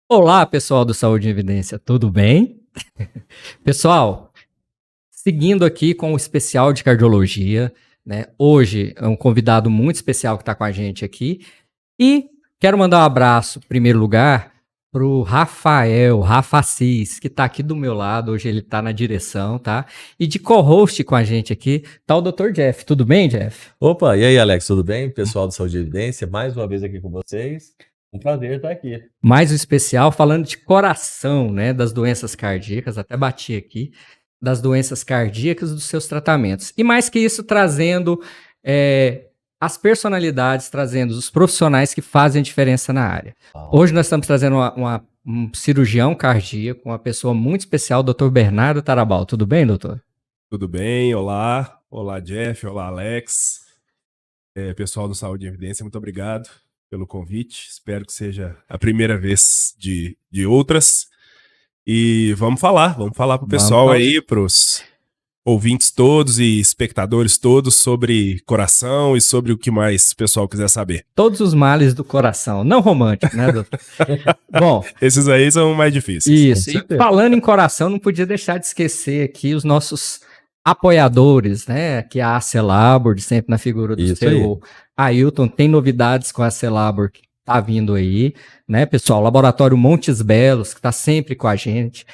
Olá, pessoal do Saúde em Evidência, tudo bem? Pessoal, seguindo aqui com o especial de cardiologia, né? Hoje é um convidado muito especial que está com a gente aqui. E quero mandar um abraço, em primeiro lugar, para o Rafa Assis, que está aqui do meu lado. Hoje ele está na direção, tá? E de co-host com a gente aqui está o Dr. Jeff. Tudo bem, Jeff? Opa, e aí, Alex, tudo bem? Pessoal do Saúde e Evidência, mais uma vez aqui com vocês. Um prazer estar aqui. Mais um especial falando de coração, né? Das doenças cardíacas, até bati aqui, das doenças cardíacas e dos seus tratamentos. E mais que isso, trazendo as personalidades, trazendo os profissionais que fazem a diferença na área. Hoje nós estamos trazendo um cirurgião cardíaco, uma pessoa muito especial, o Dr. Bernardo Tarabal. Tudo bem, doutor? Tudo bem, olá. Olá, Jeff, olá, Alex. Pessoal do Saúde e Evidência, muito obrigado pelo convite. Espero que seja a primeira vez de outras. E vamos falar pro pessoal aí, pros ouvintes todos e espectadores todos sobre coração e sobre o que mais o pessoal quiser saber. Todos os males do coração, não romântico, né, doutor? Bom, esses aí são mais difíceis. Isso, e falando em coração, não podia deixar de esquecer aqui os nossos apoiadores, né? Que é a Acelabor, sempre na figura do seu Ailton. Tem novidades com a Acelabor que tá vindo aí, né, pessoal? Laboratório Montes Belos, que tá sempre com a gente.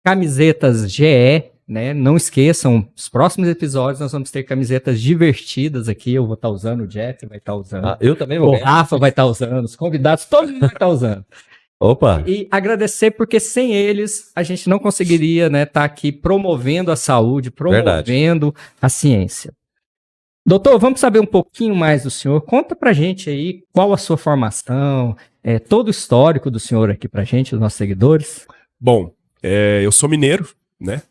Camisetas GE, né? Não esqueçam, os próximos episódios nós vamos ter camisetas divertidas aqui. Eu vou estar usando, o Jeff vai estar usando. Eu também vou. O Rafa vai estar usando, os convidados, todo mundo vai estar usando. Opa! E agradecer, porque sem eles a gente não conseguiria, né, estar aqui promovendo a saúde, promovendo a ciência. Doutor, vamos saber um pouquinho mais do senhor. Conta pra gente aí qual a sua formação, todo o histórico do senhor aqui pra gente, os nossos seguidores. Bom, eu sou mineiro, né?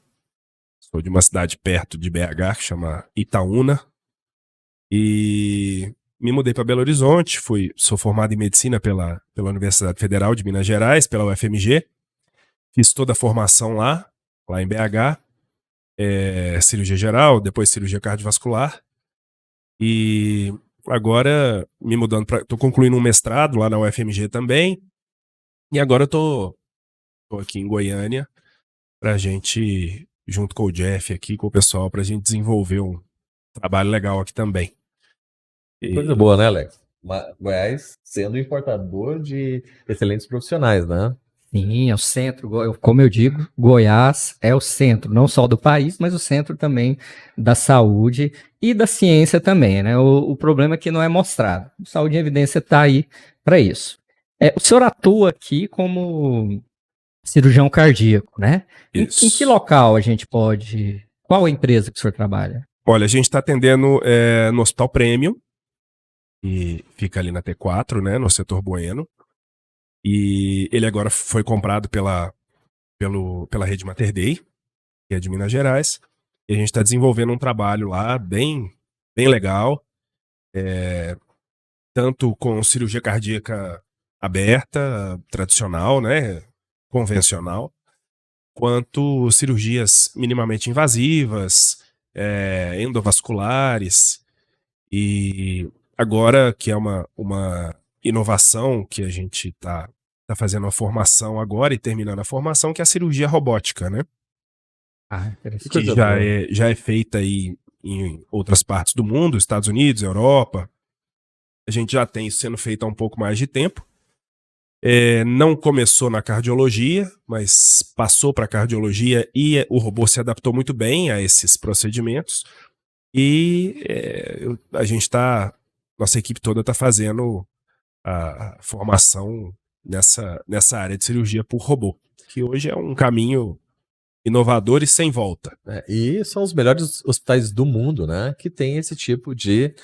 Sou de uma cidade perto de BH que chama Itaúna. E me mudei para Belo Horizonte, sou formado em medicina pela Universidade Federal de Minas Gerais, pela UFMG. Fiz toda a formação lá em BH, cirurgia geral, depois cirurgia cardiovascular. E agora me mudando tô concluindo um mestrado lá na UFMG também. E agora eu tô aqui em Goiânia pra gente, junto com o Jeff aqui, com o pessoal, pra gente desenvolver um trabalho legal aqui também. Coisa boa, né, Alex? Goiás sendo importador de excelentes profissionais, né? Sim, é o centro, como eu digo, Goiás é o centro, não só do país, mas o centro também da saúde e da ciência também, né? O problema é que não é mostrado. Saúde em Evidência está aí para isso. O senhor atua aqui como cirurgião cardíaco, né? Em que local a gente pode... Qual a empresa que o senhor trabalha? Olha, a gente está atendendo no Hospital Premium, que fica ali na T4, né, no setor Bueno. E ele agora foi comprado pela rede Mater Dei, que é de Minas Gerais. E a gente está desenvolvendo um trabalho lá bem legal, tanto com cirurgia cardíaca aberta, tradicional, né, convencional, quanto cirurgias minimamente invasivas, endovasculares. E agora, que é uma inovação que a gente está fazendo a formação agora e terminando a formação, que é a cirurgia robótica, né? Que já é feita aí em outras partes do mundo, Estados Unidos, Europa. A gente já tem isso sendo feito há um pouco mais de tempo. Não começou na cardiologia, mas passou para a cardiologia e o robô se adaptou muito bem a esses procedimentos. E nossa equipe toda está fazendo a formação nessa área de cirurgia por robô, que hoje é um caminho inovador e sem volta. E são os melhores hospitais do mundo, né, que tem esse tipo de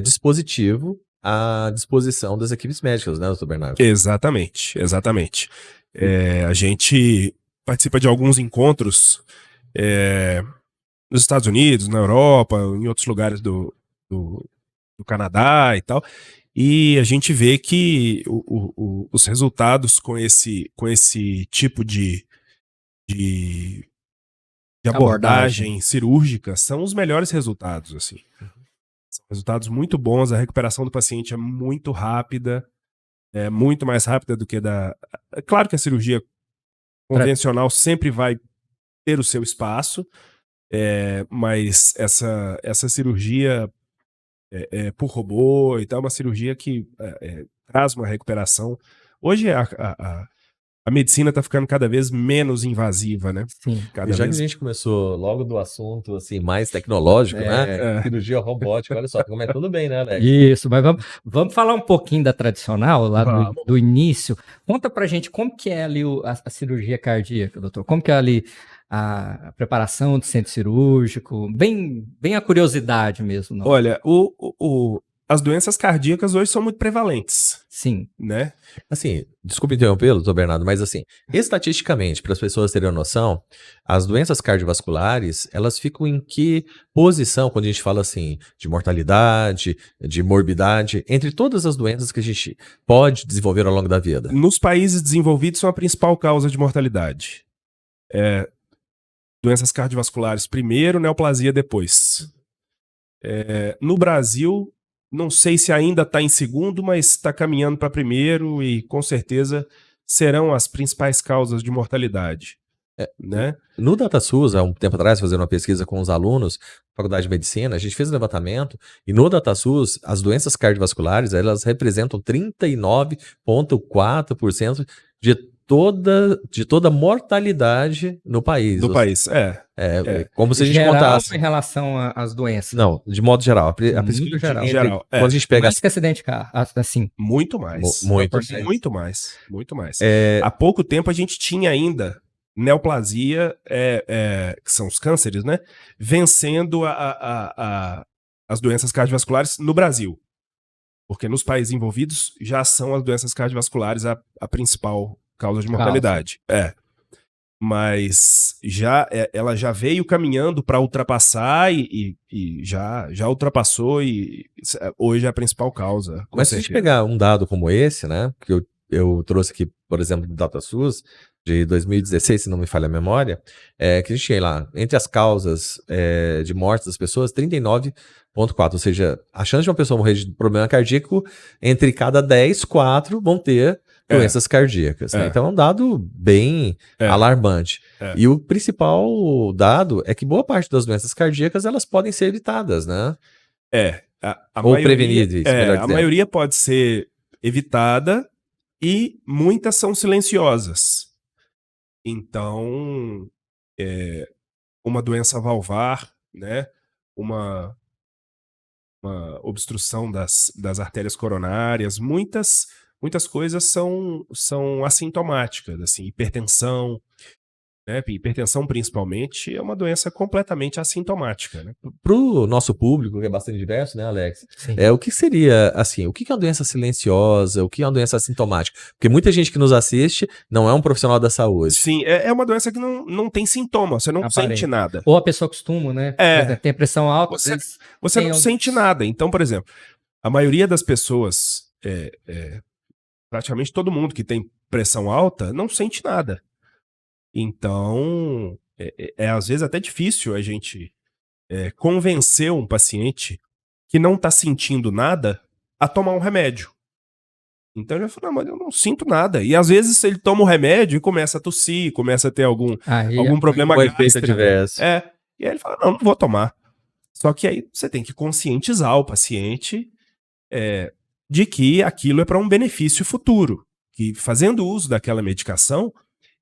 dispositivo à disposição das equipes médicas, né, doutor Bernardo? Exatamente. A gente participa de alguns encontros nos Estados Unidos, na Europa, em outros lugares do Canadá e tal, e a gente vê que os resultados com esse tipo de abordagem cirúrgica são os melhores resultados, assim. São resultados muito bons, a recuperação do paciente é muito rápida, é muito mais rápida do que da... É claro que a cirurgia convencional sempre vai ter o seu espaço, mas essa cirurgia por robô e tal, é uma cirurgia que traz uma recuperação. Hoje a medicina está ficando cada vez menos invasiva, né? Sim. E já que a gente começou logo do assunto assim, mais tecnológico, né? Cirurgia robótica, olha só, como tudo bem, né, Alex? Isso, mas vamos falar um pouquinho da tradicional, lá do início. Conta pra gente como que é ali a cirurgia cardíaca, doutor. Como que é ali a preparação do centro cirúrgico? Bem a curiosidade mesmo. Não? Olha, as doenças cardíacas hoje são muito prevalentes. Sim. Né? Assim, desculpe interrompê-lo, doutor Bernardo, mas assim, estatisticamente, para as pessoas terem uma noção, as doenças cardiovasculares, elas ficam em que posição, quando a gente fala assim, de mortalidade, de morbidade, entre todas as doenças que a gente pode desenvolver ao longo da vida? Nos países desenvolvidos são a principal causa de mortalidade. Doenças cardiovasculares primeiro, neoplasia depois. No Brasil, não sei se ainda está em segundo, mas está caminhando para primeiro e com certeza serão as principais causas de mortalidade. Né? No DataSUS, há um tempo atrás, fazendo uma pesquisa com os alunos da Faculdade de Medicina, a gente fez um levantamento e no DataSUS, as doenças cardiovasculares, elas representam 39,4% de toda mortalidade no país. Do país, como se a gente geral, contasse. Em relação às doenças? Não, de modo geral. A pesquisa geral. Quando a gente pega mais que acidente de carro, assim. Muito mais. Muito mais. Há pouco tempo a gente tinha ainda neoplasia, que são os cânceres, né? Vencendo as doenças cardiovasculares no Brasil. Porque nos países envolvidos já são as doenças cardiovasculares a principal causa de mortalidade. Mas ela já veio caminhando para ultrapassar e já ultrapassou e hoje é a principal causa. Mas se a gente pegar um dado como esse, né, que eu trouxe aqui, por exemplo, do DataSUS, de 2016, se não me falha a memória, que a gente tinha lá, entre as causas de morte das pessoas, 39,4%, ou seja, a chance de uma pessoa morrer de problema cardíaco, entre cada 10, 4 vão ter doenças cardíacas. Né? Então é um dado bem alarmante. E o principal dado é que boa parte das doenças cardíacas elas podem ser evitadas, né? Ou prevenidas, melhor dizendo. A maioria pode ser evitada e muitas são silenciosas. Então, uma doença valvar, né? Uma obstrução das artérias coronárias, muitas coisas são assintomáticas, assim, hipertensão, né? Hipertensão principalmente é uma doença completamente assintomática, né? Para o nosso público, que é bastante diverso, né, Alex? O que seria, assim, o que é uma doença silenciosa, o que é uma doença assintomática? Porque muita gente que nos assiste não é um profissional da saúde. Sim, é uma doença que não tem sintoma, você não sente nada. Ou a pessoa costuma, né? Tem pressão alta, você não sente nada. Então, por exemplo, a maioria das pessoas, praticamente todo mundo que tem pressão alta, não sente nada. Então, às vezes até difícil a gente convencer um paciente que não está sentindo nada a tomar um remédio. Então ele vai falar, mas eu não sinto nada. E às vezes ele toma o remédio e começa a tossir, começa a ter algum problema diverso. E aí ele fala, não vou tomar. Só que aí você tem que conscientizar o paciente de que aquilo é para um benefício futuro. Que fazendo uso daquela medicação,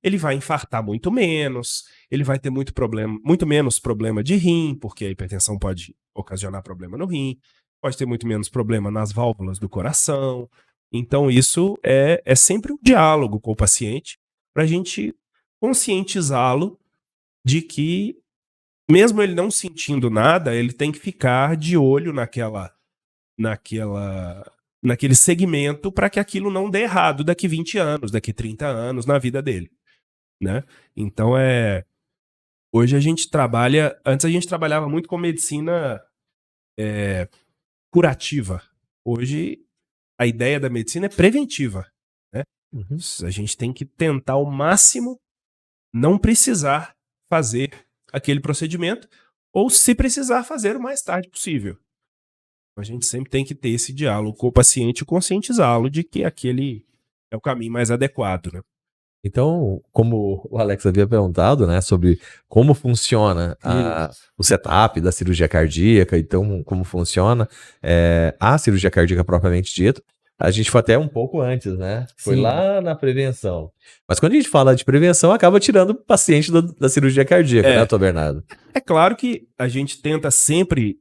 ele vai infartar muito menos, ele vai ter muito menos problema de rim, porque a hipertensão pode ocasionar problema no rim, pode ter muito menos problema nas válvulas do coração. Então isso é sempre um diálogo com o paciente para a gente conscientizá-lo de que, mesmo ele não sentindo nada, ele tem que ficar de olho naquele segmento para que aquilo não dê errado daqui 20 anos, daqui 30 anos na vida dele. Né? Então hoje a gente trabalha, antes a gente trabalhava muito com medicina curativa. Hoje a ideia da medicina é preventiva, né? A gente tem que tentar ao máximo não precisar fazer aquele procedimento ou, se precisar, fazer o mais tarde possível. A gente sempre tem que ter esse diálogo com o paciente e conscientizá-lo de que aquele é o caminho mais adequado, né? Então, como o Alex havia perguntado, né, sobre como funciona o setup da cirurgia cardíaca, então como funciona a cirurgia cardíaca propriamente dita, a gente foi até um pouco antes, né? Foi Sim. lá na prevenção. Mas quando a gente fala de prevenção, acaba tirando o paciente da cirurgia cardíaca, né, doutor Bernardo? É claro que a gente tenta sempre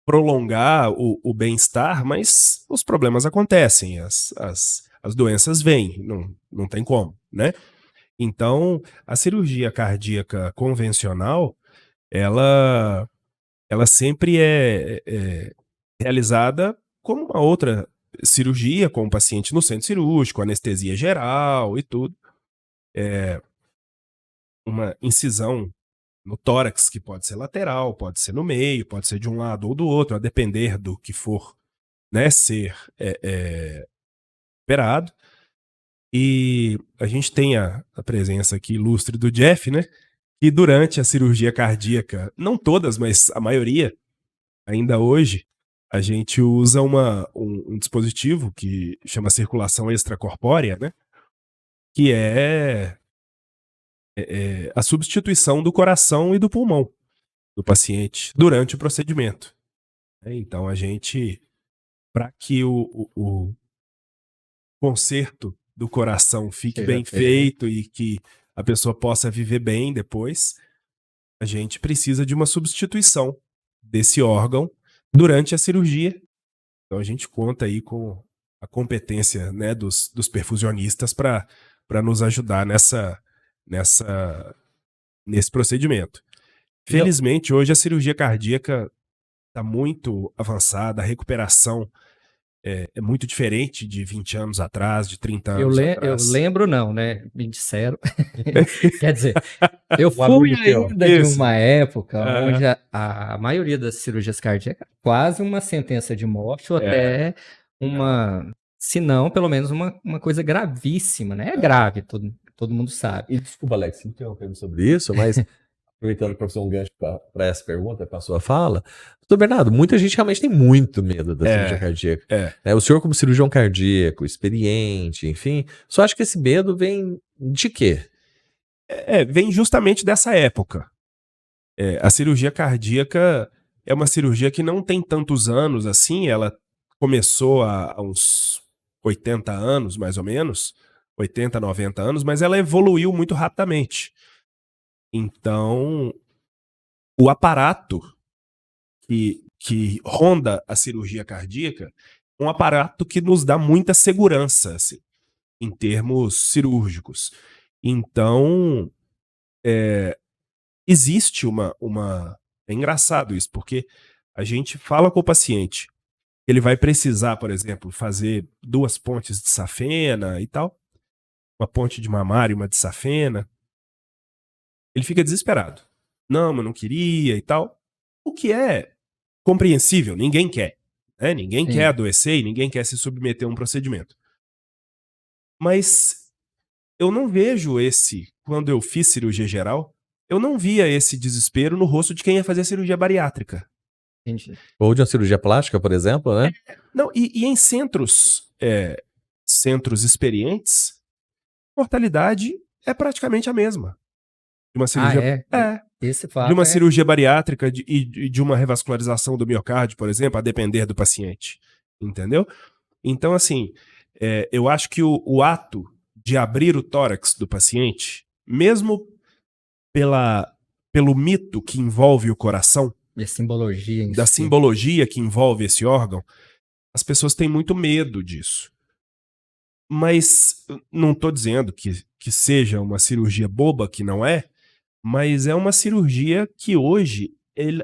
prolongar o bem-estar, mas os problemas acontecem, as doenças vêm, não tem como, né? Então, a cirurgia cardíaca convencional, ela sempre é realizada como uma outra cirurgia, com o paciente no centro cirúrgico, anestesia geral e tudo. Uma incisão no tórax, que pode ser lateral, pode ser no meio, pode ser de um lado ou do outro, a depender do que for, né, ser operado. E a gente tem a presença aqui ilustre do Jeff, né, que durante a cirurgia cardíaca, não todas, mas a maioria, ainda hoje, a gente usa um dispositivo que chama circulação extracorpórea, né, que é a substituição do coração e do pulmão do paciente durante o procedimento. Então a gente, para que o conserto do coração fique bem feito e que a pessoa possa viver bem depois, a gente precisa de uma substituição desse órgão durante a cirurgia. Então a gente conta aí com a competência, né, dos perfusionistas para nos ajudar nesse procedimento. Felizmente, hoje a cirurgia cardíaca está muito avançada, a recuperação é muito diferente de 20 anos atrás, de 30 anos atrás. Eu lembro não, né? Me disseram. Quer dizer, eu fui ainda de uma época onde a maioria das cirurgias cardíacas, quase uma sentença de morte ou até uma, se não, pelo menos uma coisa gravíssima, né? É grave, todo mundo sabe. E desculpa, Alex, não interrompendo sobre isso, mas aproveitando para fazer um gancho para essa pergunta, para a sua fala, doutor Bernardo, muita gente realmente tem muito medo da cirurgia cardíaca. O senhor, como cirurgião cardíaco, experiente, enfim, só acha que esse medo vem de quê? Vem justamente dessa época. A cirurgia cardíaca é uma cirurgia que não tem tantos anos assim, ela começou há uns 80 anos, mais ou menos, 80, 90 anos, mas ela evoluiu muito rapidamente. Então, o aparato que ronda a cirurgia cardíaca é um aparato que nos dá muita segurança, assim, em termos cirúrgicos. Então, existe É engraçado isso, porque a gente fala com o paciente, ele vai precisar, por exemplo, fazer 2 pontes de safena e tal, uma ponte de mamário e uma de safena. Ele fica desesperado. Não, mas não queria e tal. O que é compreensível, ninguém quer. Né? Ninguém quer adoecer e ninguém quer se submeter a um procedimento. Mas eu não vejo quando eu fiz cirurgia geral, eu não via esse desespero no rosto de quem ia fazer cirurgia bariátrica. Entendi. Ou de uma cirurgia plástica, por exemplo, né? Não, e em centros experientes, a mortalidade é praticamente a mesma. De uma cirurgia, Esse fato de uma cirurgia bariátrica e de uma revascularização do miocárdio, por exemplo, a depender do paciente. Entendeu? Então, assim, eu acho que o ato de abrir o tórax do paciente, mesmo pelo mito que envolve o coração, e a simbologia em da si. simbologia que envolve esse órgão, as pessoas têm muito medo disso. Mas não estou dizendo que seja uma cirurgia boba, que não é, mas é uma cirurgia que hoje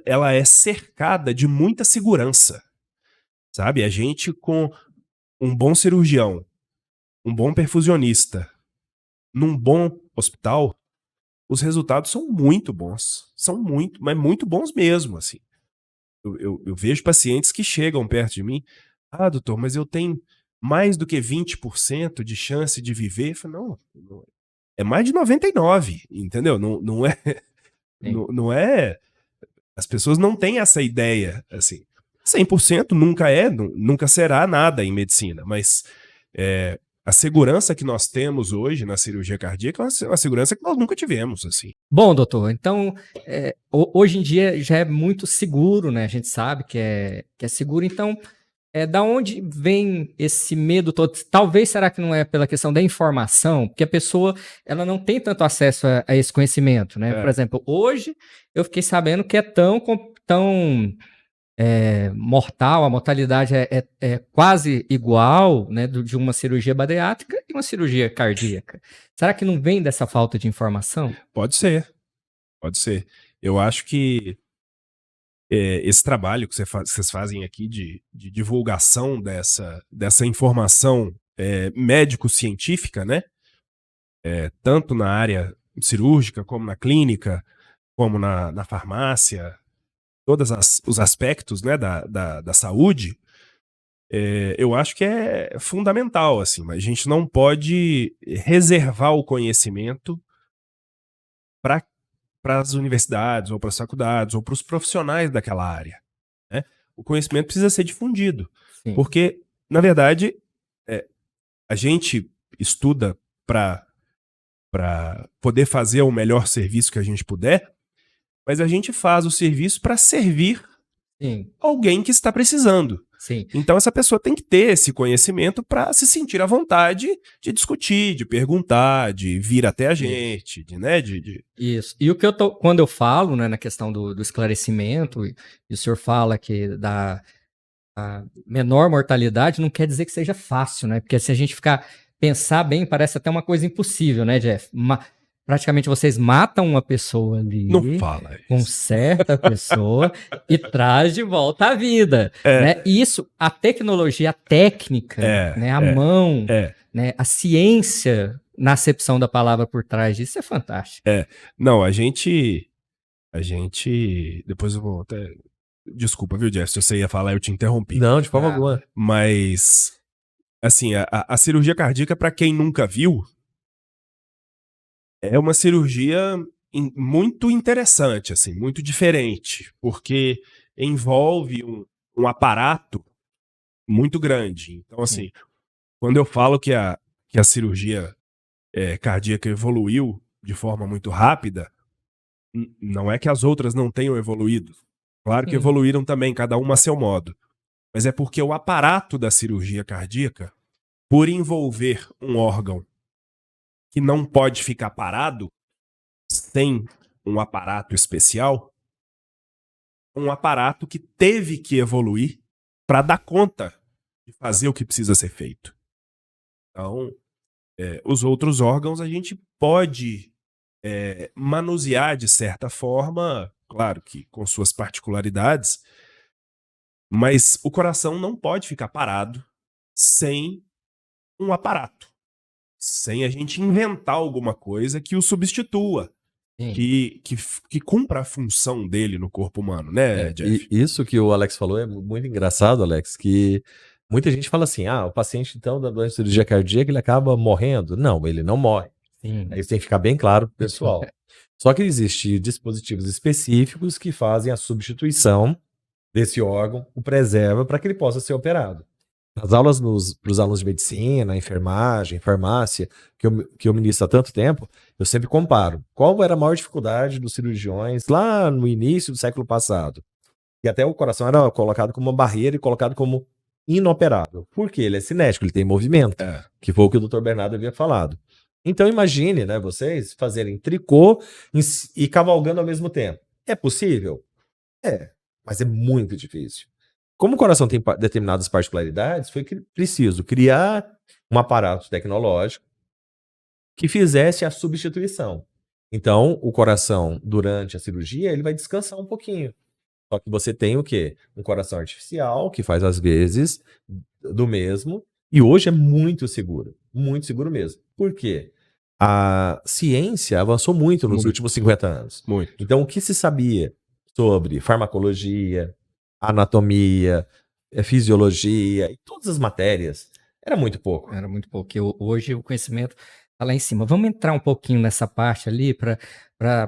ela é cercada de muita segurança. Sabe? A gente com um bom cirurgião, um bom perfusionista, num bom hospital, os resultados são muito bons. São mas muito bons mesmo, assim. Eu vejo pacientes que chegam perto de mim, doutor, mas eu tenho mais do que 20% de chance de viver. Eu falo, não, é mais de 99%, entendeu? Não é... Não é... As pessoas não têm essa ideia, assim. 100% nunca nunca será nada em medicina, mas a segurança que nós temos hoje na cirurgia cardíaca é uma segurança que nós nunca tivemos, assim. Bom, doutor, então, hoje em dia já é muito seguro, né? A gente sabe que é seguro, então, da onde vem esse medo todo? Talvez, será que não é pela questão da informação? Porque a pessoa, ela não tem tanto acesso a esse conhecimento, né? Por exemplo, hoje eu fiquei sabendo que é tão mortal, a mortalidade é quase igual, né, de uma cirurgia bariátrica e uma cirurgia cardíaca. Será que não vem dessa falta de informação? Pode ser. Eu acho que esse trabalho que vocês fazem aqui de divulgação dessa informação médico-científica, né? Tanto na área cirúrgica, como na clínica, como na farmácia, todos os aspectos, né, da saúde, eu acho que é fundamental, assim, mas a gente não pode reservar o conhecimento para as universidades, ou para as faculdades, ou para os profissionais daquela área, né? O conhecimento precisa ser difundido, Sim. porque, na verdade, a gente estuda para poder fazer o melhor serviço que a gente puder, mas a gente faz o serviço para servir alguém que está precisando. Sim. Então essa pessoa tem que ter esse conhecimento para se sentir à vontade de discutir, de perguntar, de vir até a gente, Isso. E quando eu falo, né, na questão do esclarecimento, e o senhor fala que a menor mortalidade, não quer dizer que seja fácil, né? Porque se a gente pensar bem, parece até uma coisa impossível, né, Jeff? Praticamente vocês matam uma pessoa ali, não fala isso, conserta a pessoa e traz de volta à vida. Né? E isso, a tecnologia, a técnica, né? A mão, né? A ciência, na acepção da palavra por trás disso, é fantástico. Não, a gente... Depois eu vou até... Desculpa, viu, Jeff? Se você ia falar, eu te interrompi. Não, de forma alguma. Mas, assim, a cirurgia cardíaca, para quem nunca viu, é uma cirurgia muito interessante, assim, muito diferente, porque envolve um aparato muito grande. Então, assim, quando eu falo que a cirurgia cardíaca evoluiu de forma muito rápida, não é que as outras não tenham evoluído. Claro que evoluíram também, cada uma a seu modo. Mas é porque o aparato da cirurgia cardíaca, por envolver um órgão que não pode ficar parado sem um aparato especial, um aparato que teve que evoluir para dar conta de fazer o que precisa ser feito. Então, os outros órgãos a gente pode manusear de certa forma, claro que com suas particularidades, mas o coração não pode ficar parado sem um aparato, sem a gente inventar alguma coisa que o substitua, que cumpra a função dele no corpo humano, né, Jeff? E isso que o Alex falou é muito engraçado, Alex, que muita gente fala assim, o paciente então da doença de cirurgia cardíaca ele acaba morrendo. Não, ele não morre. Isso tem que ficar bem claro pro pessoal. Só que existem dispositivos específicos que fazem a substituição desse órgão, o preserva para que ele possa ser operado. Nas aulas para os alunos de medicina, enfermagem, farmácia, que eu ministro há tanto tempo, eu sempre comparo. Qual era a maior dificuldade dos cirurgiões lá no início do século passado? E até o coração era colocado como uma barreira e colocado como inoperável. Por quê? Ele é cinético, ele tem movimento, que foi o que o Dr. Bernardo havia falado. Então imagine, né, vocês fazerem tricô e cavalgando ao mesmo tempo. É possível? Mas é muito difícil. Como o coração tem determinadas particularidades, foi preciso criar um aparato tecnológico que fizesse a substituição. Então, o coração, durante a cirurgia, ele vai descansar um pouquinho. Só que você tem o quê? Um coração artificial, que faz às vezes do mesmo, e hoje é muito seguro mesmo. Por quê? A ciência avançou muito nos últimos 50 anos. Muito. Então, o que se sabia sobre farmacologia, anatomia, fisiologia e todas as matérias, era muito pouco. Era muito pouco. Hoje o conhecimento está lá em cima. Vamos entrar um pouquinho nessa parte ali para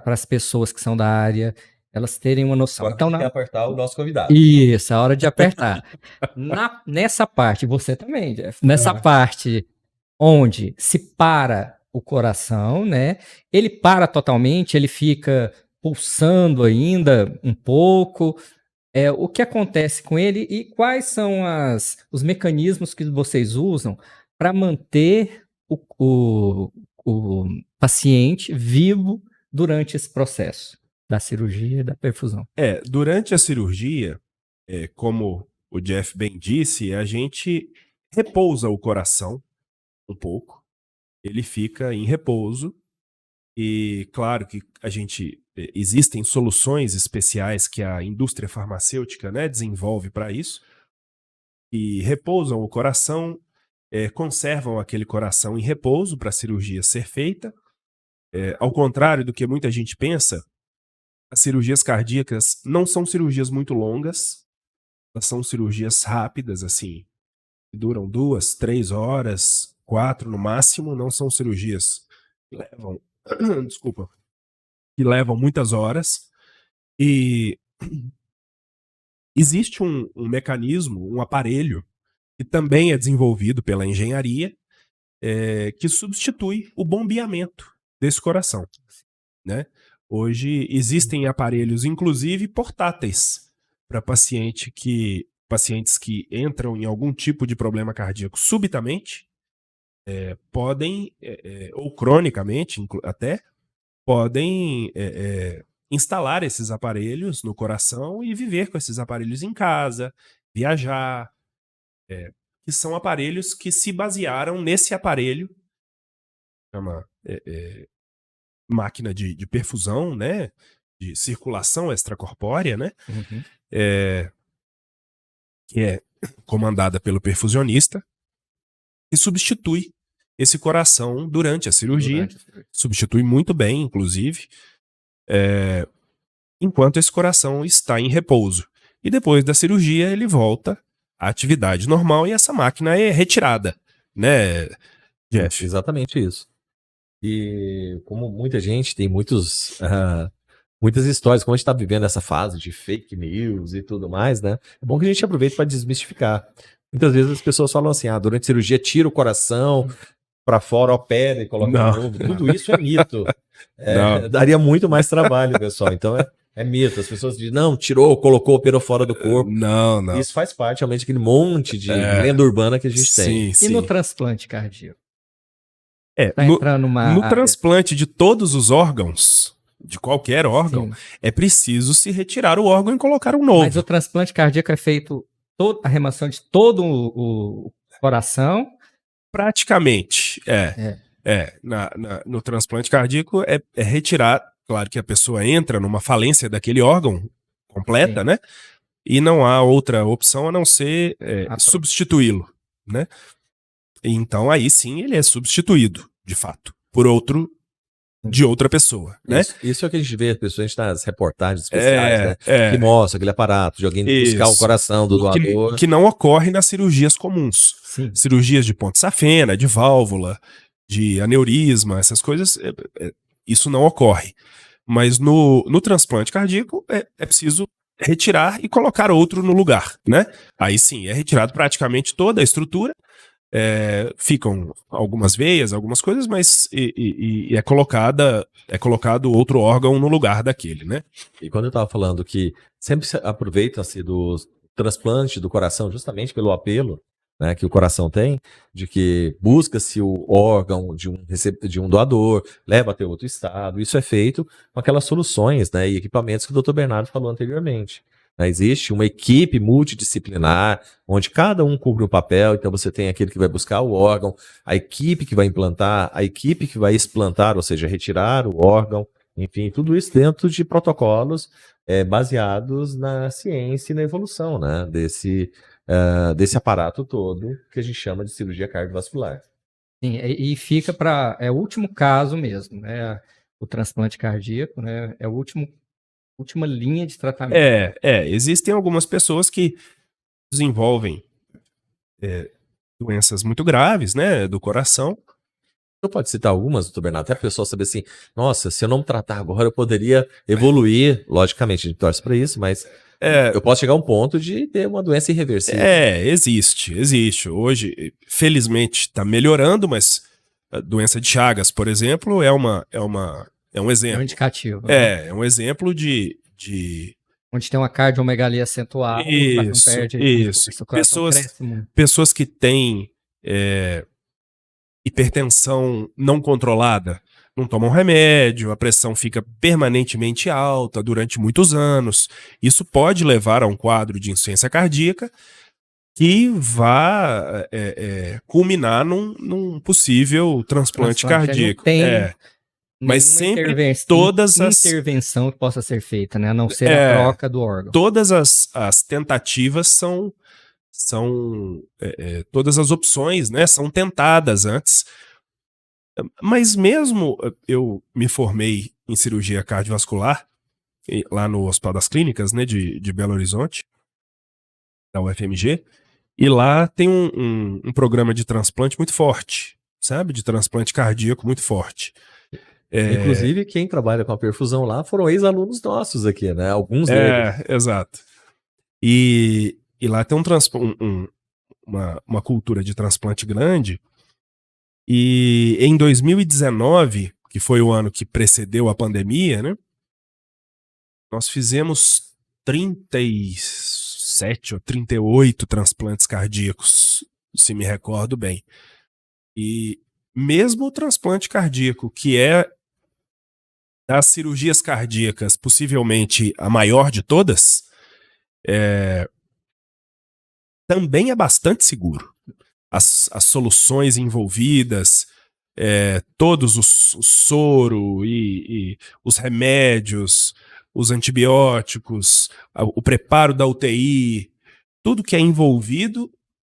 as pessoas que são da área, elas terem uma noção. Agora Então, tem que apertar o nosso convidado. isso, a hora de apertar. Nessa parte, você também, Jeff, nessa parte onde se para o coração, né? Ele para totalmente, ele fica pulsando ainda um pouco. O que acontece com ele e quais são os mecanismos que vocês usam para manter o paciente vivo durante esse processo da cirurgia e da perfusão? Durante a cirurgia, como o Jeff bem disse, a gente repousa o coração um pouco, ele fica em repouso e claro que existem soluções especiais que a indústria farmacêutica, né, desenvolve para isso e repousam o coração, conservam aquele coração em repouso para a cirurgia ser feita. Ao contrário do que muita gente pensa, as cirurgias cardíacas não são cirurgias muito longas, elas são cirurgias rápidas, assim, que duram 2, 3 horas, 4 no máximo, não são cirurgias que levam, que levam muitas horas. E existe um mecanismo, um aparelho, que também é desenvolvido pela engenharia, que substitui o bombeamento desse coração, né? Hoje existem aparelhos, inclusive portáteis, para pacientes que entram em algum tipo de problema cardíaco subitamente, podem, ou cronicamente até, podem instalar esses aparelhos no coração e viver com esses aparelhos em casa, viajar, que são aparelhos que se basearam nesse aparelho, chama máquina de perfusão, né, de circulação extracorpórea, né, Uhum. que é comandada pelo perfusionista, e substitui esse coração durante a cirurgia, substitui muito bem, inclusive, enquanto esse coração está em repouso. E depois da cirurgia ele volta à atividade normal e essa máquina é retirada, né, Jeff? Exatamente isso. E como muita gente tem muitas histórias, como a gente está vivendo essa fase de fake news e tudo mais, né? É bom que a gente aproveite para desmistificar. Muitas vezes as pessoas falam assim, durante a cirurgia tira o coração para fora, opera e coloca de novo. Tudo isso é mito. Daria muito mais trabalho, pessoal. Então é mito. As pessoas dizem, não, tirou, colocou, operou fora do corpo. Não. Isso faz parte realmente daquele monte de lenda urbana que a gente tem. E no transplante cardíaco? No transplante de todos os órgãos, de qualquer órgão, é preciso se retirar o órgão e colocar um novo. Mas o transplante cardíaco é feito a remoção de todo o coração? Praticamente, no transplante cardíaco é retirar, claro que a pessoa entra numa falência daquele órgão completa, né? E não há outra opção a não ser substituí-lo, né? Então aí sim ele é substituído, de fato, por outro de outra pessoa, né? Isso é o que a gente vê, pessoas nas reportagens especiais, né? Que mostra aquele aparato de alguém buscar o coração do doador. Que não ocorre nas cirurgias comuns. Sim. Cirurgias de ponte safena, de válvula, de aneurisma, essas coisas, isso não ocorre. Mas no transplante cardíaco é preciso retirar e colocar outro no lugar, né? Aí sim, é retirado praticamente toda a estrutura, ficam algumas veias, algumas coisas, mas é colocado outro órgão no lugar daquele, né? E quando eu estava falando que sempre aproveita-se do transplante do coração justamente pelo apelo, né, que o coração tem, de que busca-se o órgão de um doador, leva até outro estado, isso é feito com aquelas soluções, né, e equipamentos que o Dr. Bernardo falou anteriormente. Existe uma equipe multidisciplinar, onde cada um cumpre um papel, então você tem aquele que vai buscar o órgão, a equipe que vai implantar, a equipe que vai explantar, ou seja, retirar o órgão, enfim, tudo isso dentro de protocolos baseados na ciência e na evolução, né, desse aparato todo que a gente chama de cirurgia cardiovascular. Sim, e fica é o último caso mesmo, né, o transplante cardíaco, né, é o última linha de tratamento. Existem algumas pessoas que desenvolvem doenças muito graves, né, do coração, Você pode citar algumas, doutor Bernardo, até para o pessoal saber assim, nossa, se eu não me tratar agora, eu poderia evoluir. Logicamente, a gente torce para isso, mas eu posso chegar a um ponto de ter uma doença irreversível. Existe. Hoje, felizmente, está melhorando, mas a doença de Chagas, por exemplo, é um É um exemplo. indicativo. Né? É um exemplo de... Onde tem uma cardiomegalia acentuada, mas não perde Isso. o coração cresce muito. Pessoas que têm hipertensão não controlada não tomam remédio, a pressão fica permanentemente alta durante muitos anos. Isso pode levar a um quadro de insuficiência cardíaca que vá culminar num possível transplante cardíaco. Não tem mas sempre todas as intervenção que possa ser feita, né? A não ser a troca do órgão. Todas as tentativas são todas as opções, né, são tentadas antes. Mas mesmo eu me formei em cirurgia cardiovascular lá no Hospital das Clínicas, né, de Belo Horizonte, da UFMG, e lá tem um programa de transplante muito forte, sabe? De transplante cardíaco muito forte. Inclusive, quem trabalha com a perfusão lá foram ex-alunos nossos aqui, né? Alguns deles. Exato. E lá tem uma cultura de transplante grande. E em 2019, que foi o ano que precedeu a pandemia, né? Nós fizemos 37 ou 38 transplantes cardíacos, se me recordo bem. E mesmo o transplante cardíaco, que é das cirurgias cardíacas possivelmente a maior de todas, também é bastante seguro. As soluções envolvidas, todos o soro e os remédios, os antibióticos, o preparo da UTI, tudo que é envolvido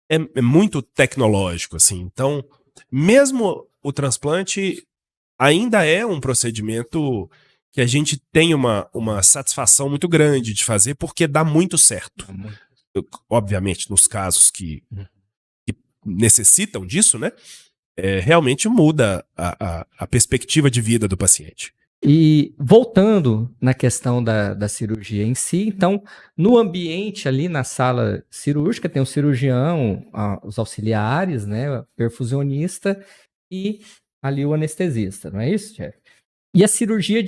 é muito tecnológico, assim. Então, mesmo o transplante ainda é um procedimento que a gente tem uma satisfação muito grande de fazer, porque dá muito certo. Obviamente, nos casos que necessitam disso, né? Realmente muda a perspectiva de vida do paciente. E voltando na questão da cirurgia em si, então, no ambiente ali na sala cirúrgica, tem o cirurgião, os auxiliares, né, o perfusionista e ali o anestesista, não é isso, chefe? E a cirurgia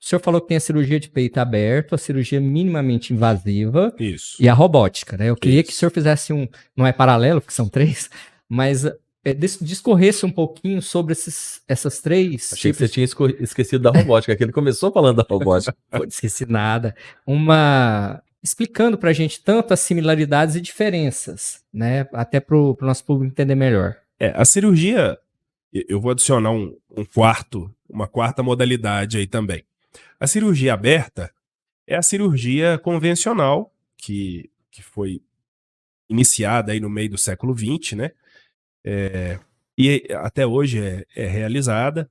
o senhor falou que tem a cirurgia de peito aberto, a cirurgia minimamente invasiva. Isso. E a robótica, né? Eu queria que o senhor fizesse não é paralelo, porque são 3, mas discorresse um pouquinho sobre essas 3 Achei que você tinha esquecido da robótica, que ele começou falando da robótica. Não esqueci nada. Explicando pra gente tanto as similaridades e diferenças, né? Até pro nosso público entender melhor. A cirurgia, eu vou adicionar uma quarta modalidade aí também. A cirurgia aberta é a cirurgia convencional que foi iniciada aí no meio do século XX, né? E até hoje é realizada.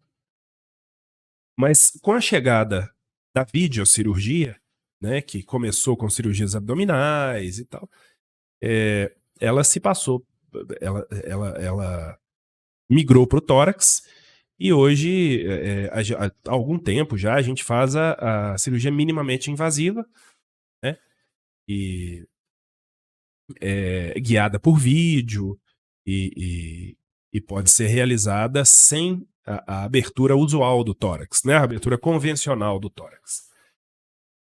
Mas com a chegada da videocirurgia, né, que começou com cirurgias abdominais e tal, ela se passou, ela migrou para o tórax. E hoje, há algum tempo já, a gente faz a cirurgia minimamente invasiva, né? E guiada por vídeo e pode ser realizada sem a abertura usual do tórax, né? A abertura convencional do tórax.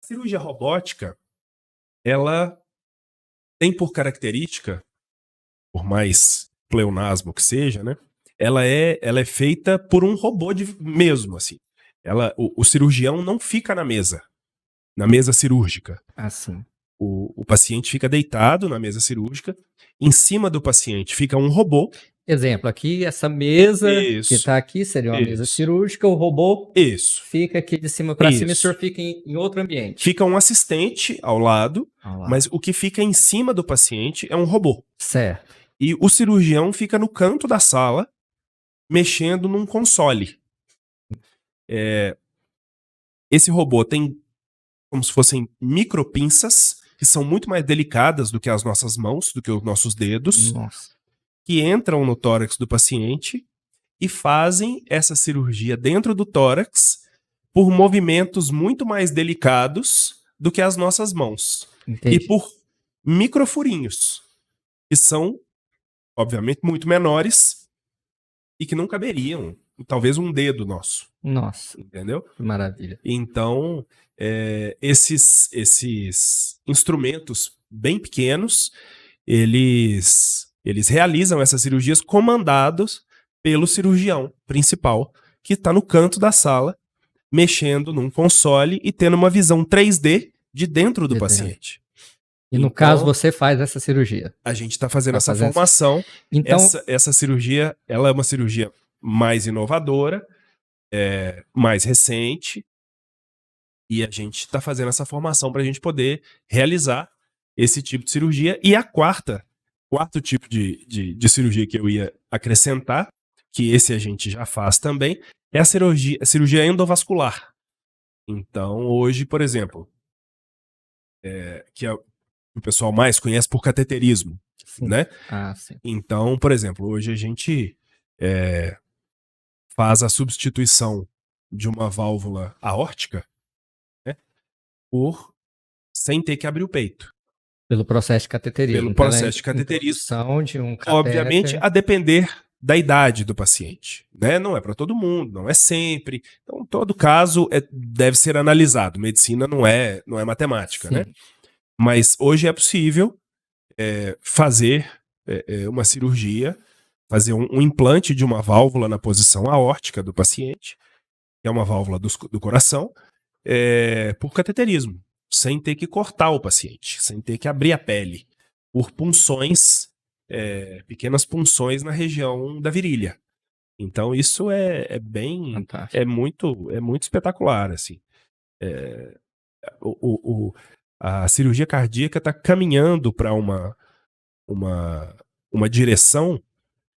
A cirurgia robótica, ela tem por característica, por mais pleonasmo que seja, né? Ela é feita por um robô mesmo, assim. O cirurgião não fica na mesa cirúrgica. Assim. O paciente fica deitado na mesa cirúrgica, em cima do paciente fica um robô. Exemplo, aqui, essa mesa que está aqui seria uma mesa cirúrgica, o robô fica aqui de cima para cima e o senhor fica em outro ambiente. Fica um assistente ao lado, mas o que fica em cima do paciente é um robô. Certo. E o cirurgião fica no canto da sala, mexendo num console. Esse robô tem como se fossem micropinças, que são muito mais delicadas do que as nossas mãos, do que os nossos dedos, que entram no tórax do paciente e fazem essa cirurgia dentro do tórax por movimentos muito mais delicados do que as nossas mãos. Entendi. E por microfurinhos, que são, obviamente, muito menores e que não caberiam, talvez um dedo nosso, Nossa, entendeu? que maravilha. Então, esses instrumentos bem pequenos, eles realizam essas cirurgias comandados pelo cirurgião principal, que está no canto da sala, mexendo num console e tendo uma visão 3D de dentro do De dentro. paciente. E no Então, caso, você faz essa cirurgia. a gente está fazendo Tá essa fazendo formação. Então, Essa cirurgia, ela é uma cirurgia mais inovadora, mais recente, e a gente está fazendo essa formação para a gente poder realizar esse tipo de cirurgia. E a quarto tipo de cirurgia que eu ia acrescentar, que esse a gente já faz também, é a cirurgia endovascular. Então, hoje, por exemplo, que o pessoal mais conhece por cateterismo, sim. né? Ah, sim. Então, por exemplo, hoje a gente faz a substituição de uma válvula aórtica, né, sem ter que abrir o peito. Pelo processo de cateterismo. Pelo Então, processo de a cateterismo. introdução de um catéter. Obviamente, a depender da idade do paciente, né? Não é para todo mundo, não é sempre. Então, todo caso deve ser analisado. Medicina não é matemática, Sim. né? Mas hoje é possível fazer uma cirurgia, fazer um implante de uma válvula na posição aórtica do paciente, que é uma válvula do coração, por cateterismo, sem ter que cortar o paciente, sem ter que abrir a pele, por punções, pequenas punções na região da virilha. Então isso é bem, Fantástico. é muito espetacular, assim. A cirurgia cardíaca está caminhando para uma direção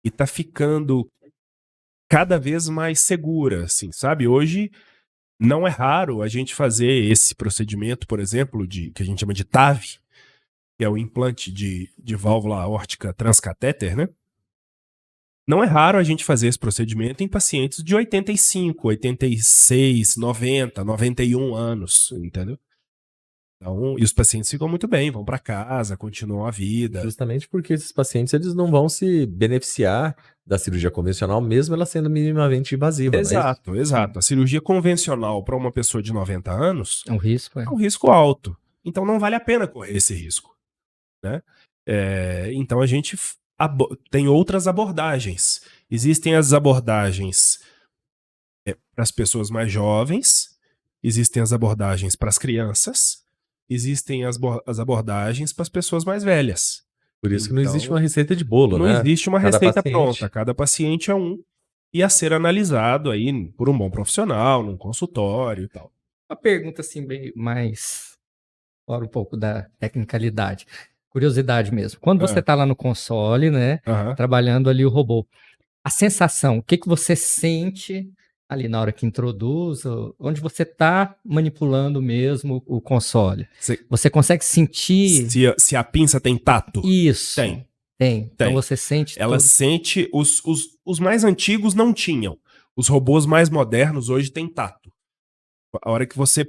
e está ficando cada vez mais segura, assim, sabe? Hoje não é raro a gente fazer esse procedimento, por exemplo, que a gente chama de TAV, que é o implante de válvula aórtica transcatéter, né? Não é raro a gente fazer esse procedimento em pacientes de 85, 86, 90, 91 anos, entendeu? Então, e os pacientes ficam muito bem, vão para casa, continuam a vida. Justamente porque esses pacientes eles não vão se beneficiar da cirurgia convencional, mesmo ela sendo minimamente invasiva. Exato, exato. A cirurgia convencional para uma pessoa de 90 anos É um risco, é um risco alto. Então não vale a pena correr esse risco, né? Então a gente tem outras abordagens. Existem as abordagens para as pessoas mais jovens, existem as abordagens para as crianças, existem as abordagens para as pessoas mais velhas. Por isso que não existe uma receita de bolo, Não né? existe uma Cada receita paciente. pronta. Cada paciente é um e a ser analisado aí por um bom profissional, num consultório e tal. Uma pergunta assim, bem mais fora um pouco da tecnicalidade. Curiosidade mesmo. Quando você está lá no console, né, trabalhando ali o robô, a sensação, o que você sente ali na hora que introduz, onde você está manipulando mesmo o console? Você consegue sentir... Se a pinça tem tato? Isso. Tem. Então você sente... Ela sente... Os mais antigos não tinham. Os robôs mais modernos hoje têm tato. A hora que você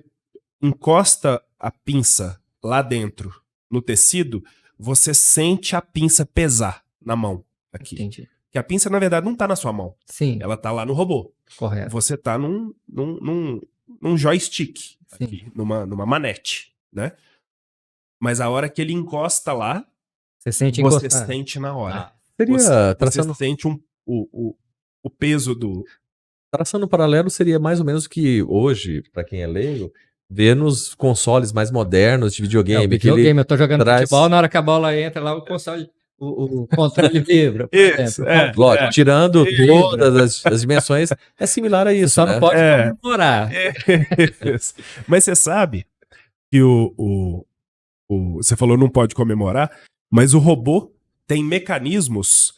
encosta a pinça lá dentro, no tecido, você sente a pinça pesar na mão aqui. Entendi. Que a pinça, na verdade, não tá na sua mão. Sim. Ela tá lá no robô. Correto. Você tá num joystick aqui, numa manete, né? Mas a hora que ele encosta lá, você sente na hora. Seria você sente o peso do... Traçando um paralelo, seria mais ou menos o que hoje, para quem é leigo, vê nos consoles mais modernos de videogame. Eu tô jogando futebol, na hora que a bola entra lá, o console, o controle vibra. Isso, lógico, tirando todas as dimensões, é similar a isso. Você só não pode comemorar. Mas você sabe que você falou não pode comemorar, mas o robô tem mecanismos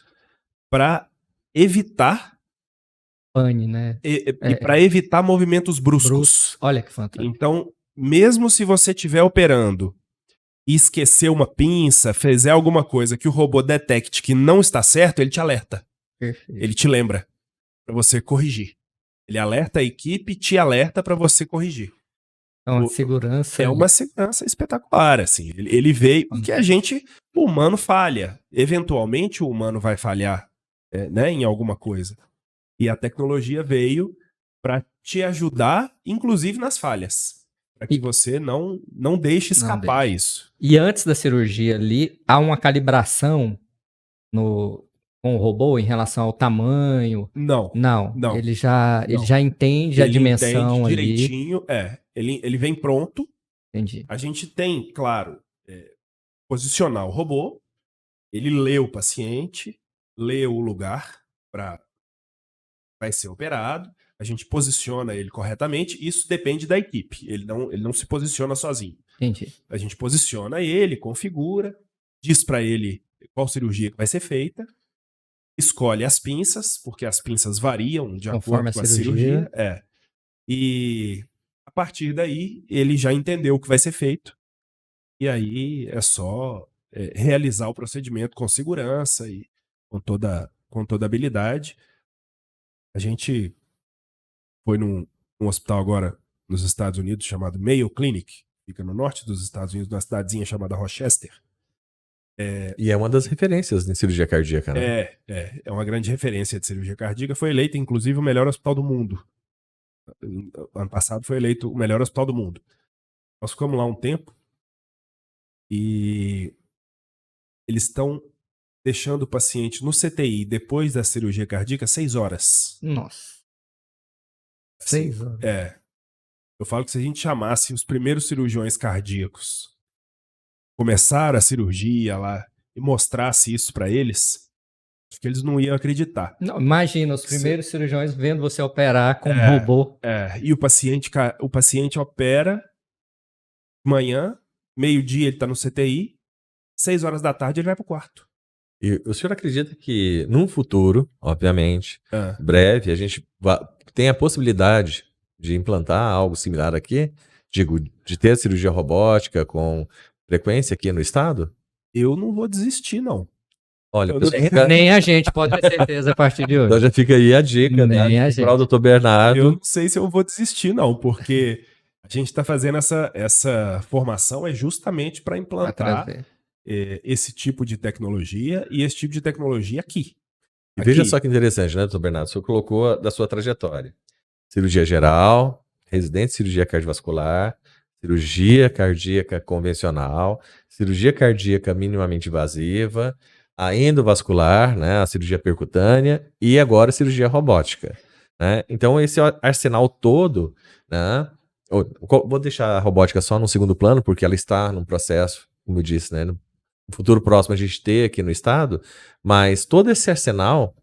para evitar pane, né? E para evitar movimentos bruscos. Olha que fantástico. Então, mesmo se você estiver operando e esquecer uma pinça, fizer alguma coisa que o robô detecte que não está certo, ele te alerta. Perfeito. Ele te lembra. para você corrigir. Ele alerta a equipe, te alerta para você corrigir. Então, a segurança. É uma segurança espetacular, assim. Ele veio porque a gente, o humano falha. Eventualmente o humano vai falhar, né, em alguma coisa. E a tecnologia veio para te ajudar, inclusive nas falhas. Para que você não deixe escapar isso. E antes da cirurgia ali, há uma calibração com o robô em relação ao tamanho? Não. Ele já entende a dimensão entende ali. direitinho, ele vem pronto. Entendi. A gente tem, claro, posicionar o robô, ele lê o paciente, lê o lugar para vai ser operado, a gente posiciona ele corretamente, isso depende da equipe, ele não se posiciona sozinho. Entendi. A gente posiciona ele, configura, diz para ele qual cirurgia que vai ser feita, escolhe as pinças, porque as pinças variam de Conforme acordo com a a cirurgia. E a partir daí, ele já entendeu o que vai ser feito. E aí é só realizar o procedimento com segurança e com toda habilidade. A gente foi num hospital agora nos Estados Unidos chamado Mayo Clinic, fica no norte dos Estados Unidos, numa cidadezinha chamada Rochester. E é uma das referências em cirurgia cardíaca, né? É uma grande referência de cirurgia cardíaca. Foi eleito, inclusive, o melhor hospital do mundo. Ano passado foi eleito o melhor hospital do mundo. Nós ficamos lá um tempo e eles estão deixando o paciente no CTI depois da cirurgia cardíaca 6 horas. Nossa. Assim, 6 horas. Eu falo que se a gente chamasse os primeiros cirurgiões cardíacos, começaram a cirurgia lá e mostrasse isso para eles, acho que eles não iam acreditar. Não, imagina os primeiros cirurgiões vendo você operar com um robô. E o paciente opera de manhã, meio-dia ele está no CTI, 6 horas da tarde ele vai pro quarto. E o senhor acredita que num futuro, obviamente, breve, a gente tem a possibilidade de implantar algo similar aqui? Digo, de ter cirurgia robótica com frequência aqui no estado? Eu não vou desistir, não. Olha, Nem a gente pode ter certeza a partir de hoje. Então já fica aí a dica, Nem né? a gente. Para o Dr. Bernardo. Eu não sei se eu vou desistir, não, porque a gente está fazendo essa formação justamente para implantar esse tipo de tecnologia e esse tipo de tecnologia aqui. E veja só que interessante, né, Dr. Bernardo? O senhor colocou da sua trajetória. Cirurgia geral, residente de cirurgia cardiovascular, cirurgia cardíaca convencional, cirurgia cardíaca minimamente invasiva, a endovascular, né, a cirurgia percutânea e agora a cirurgia robótica. Né? Então, esse arsenal todo, né, vou deixar a robótica só no segundo plano, porque ela está num processo, como eu disse, né, no futuro próximo a gente ter aqui no estado, mas todo esse arsenal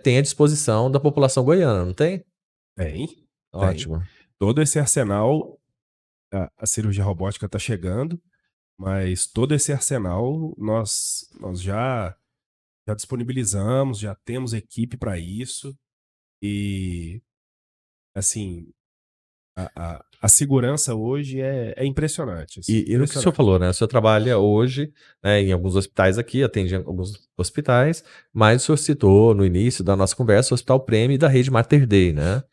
tem à disposição da população goiana, não tem? Tem. Ótimo. Todo esse arsenal, a cirurgia robótica está chegando, mas todo esse arsenal nós já disponibilizamos, já temos equipe para isso e, assim, a segurança hoje é impressionante. Assim, E no que o senhor falou, né? O senhor trabalha hoje, né, em alguns hospitais aqui, atende alguns hospitais, mas o senhor citou no início da nossa conversa o Hospital Prêmio da rede Mater Dei, né?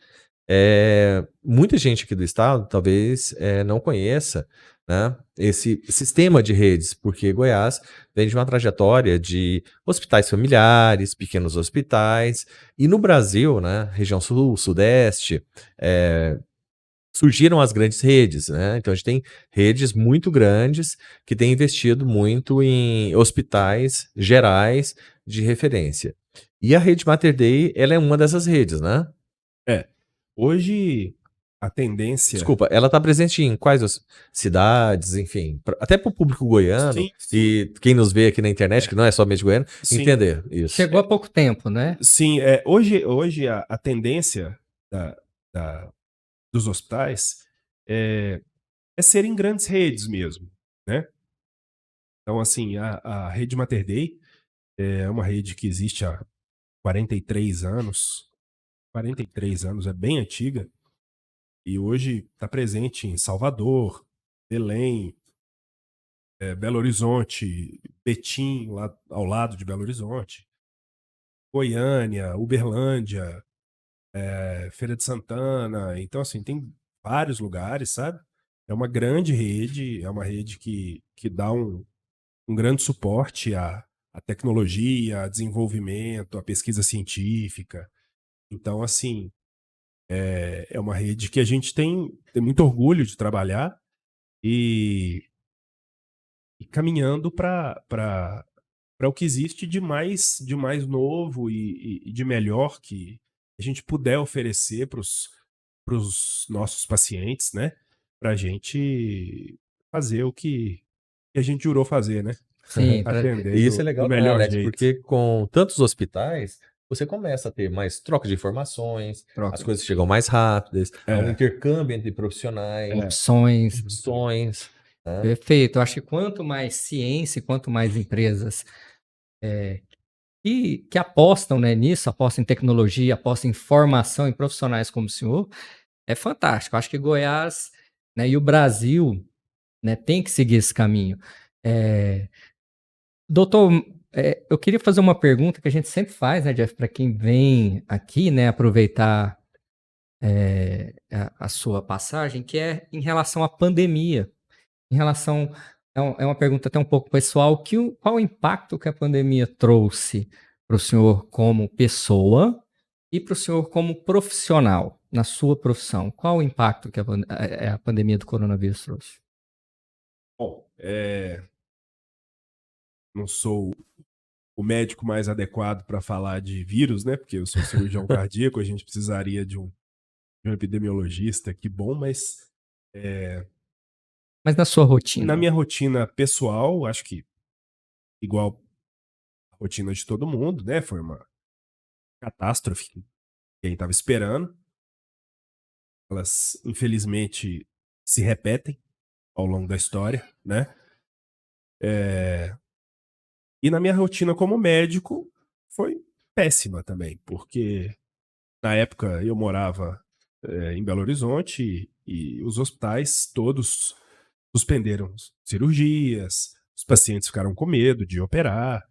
Muita gente aqui do estado talvez não conheça, né, esse sistema de redes, porque Goiás vem de uma trajetória de hospitais familiares, pequenos hospitais, e no Brasil, né, região sul, sudeste, surgiram as grandes redes, né? Então a gente tem redes muito grandes que têm investido muito em hospitais gerais de referência. E a rede Mater Dei, ela é uma dessas redes, né? Hoje, a tendência... Desculpa, ela está presente em quais cidades, enfim, até para o público goiano Sim. E quem nos vê aqui na internet, que não é somente goiano, entender isso. Chegou há pouco tempo, né? Sim, hoje a tendência dos hospitais é serem grandes redes mesmo, né? Então, assim, a rede Mater Dei é uma rede que existe há 43 anos. 43 anos, é bem antiga. E hoje está presente em Salvador, Belém, Belo Horizonte, Betim, lá ao lado de Belo Horizonte, Goiânia, Uberlândia, Feira de Santana. Então, assim, tem vários lugares, sabe? É uma grande rede, é uma rede que dá um grande suporte à tecnologia, a desenvolvimento, à pesquisa científica. Então, assim, é uma rede que a gente tem muito orgulho de trabalhar e caminhando para o que existe de mais novo e de melhor que a gente puder oferecer para os nossos pacientes, né? Para a gente fazer o que a gente jurou fazer, né? Sim, Atender E isso é do legal, né, melhor Alex? jeito. Porque com tantos hospitais, você começa a ter mais troca de informações, as coisas chegam mais rápidas, há um intercâmbio entre profissionais, opções. opções. Né? Perfeito. Eu acho que quanto mais ciência, quanto mais empresas que apostam, né, nisso, apostam em tecnologia, apostam em formação, em profissionais como o senhor, é fantástico. Eu acho que Goiás, né, e o Brasil, né, tem que seguir esse caminho. Doutor, eu queria fazer uma pergunta que a gente sempre faz, né, Jeff, para quem vem aqui, né, aproveitar a sua passagem, que é em relação à pandemia. Em relação, é uma pergunta até um pouco pessoal, qual o impacto que a pandemia trouxe para o senhor como pessoa e para o senhor como profissional, na sua profissão? Qual o impacto que a pandemia do coronavírus trouxe? Bom, não sou o médico mais adequado para falar de vírus, né? Porque eu sou cirurgião cardíaco, a gente precisaria de um epidemiologista, que bom, mas Mas na sua na rotina? minha rotina pessoal, acho que igual a rotina de todo mundo, né? Foi uma catástrofe que ninguém estava esperando. Elas, infelizmente, se repetem ao longo da história, né? E na minha rotina como médico foi péssima também, porque na época eu morava em Belo Horizonte e os hospitais todos suspenderam cirurgias, os pacientes ficaram com medo de operar,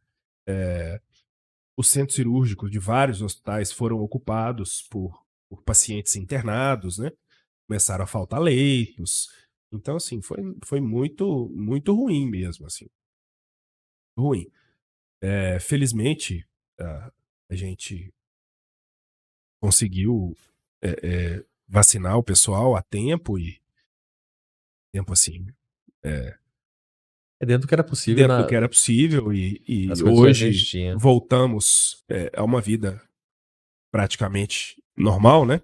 os centros cirúrgicos de vários hospitais foram ocupados por pacientes internados, né? Começaram a faltar leitos. Então, assim, foi muito, muito ruim mesmo, assim. Ruim. Felizmente, a gente conseguiu vacinar o pessoal a tempo e tempo assim, É dentro do que era possível dentro do que era possível e nas condições que a gente hoje tinha. voltamos a uma vida praticamente normal, né?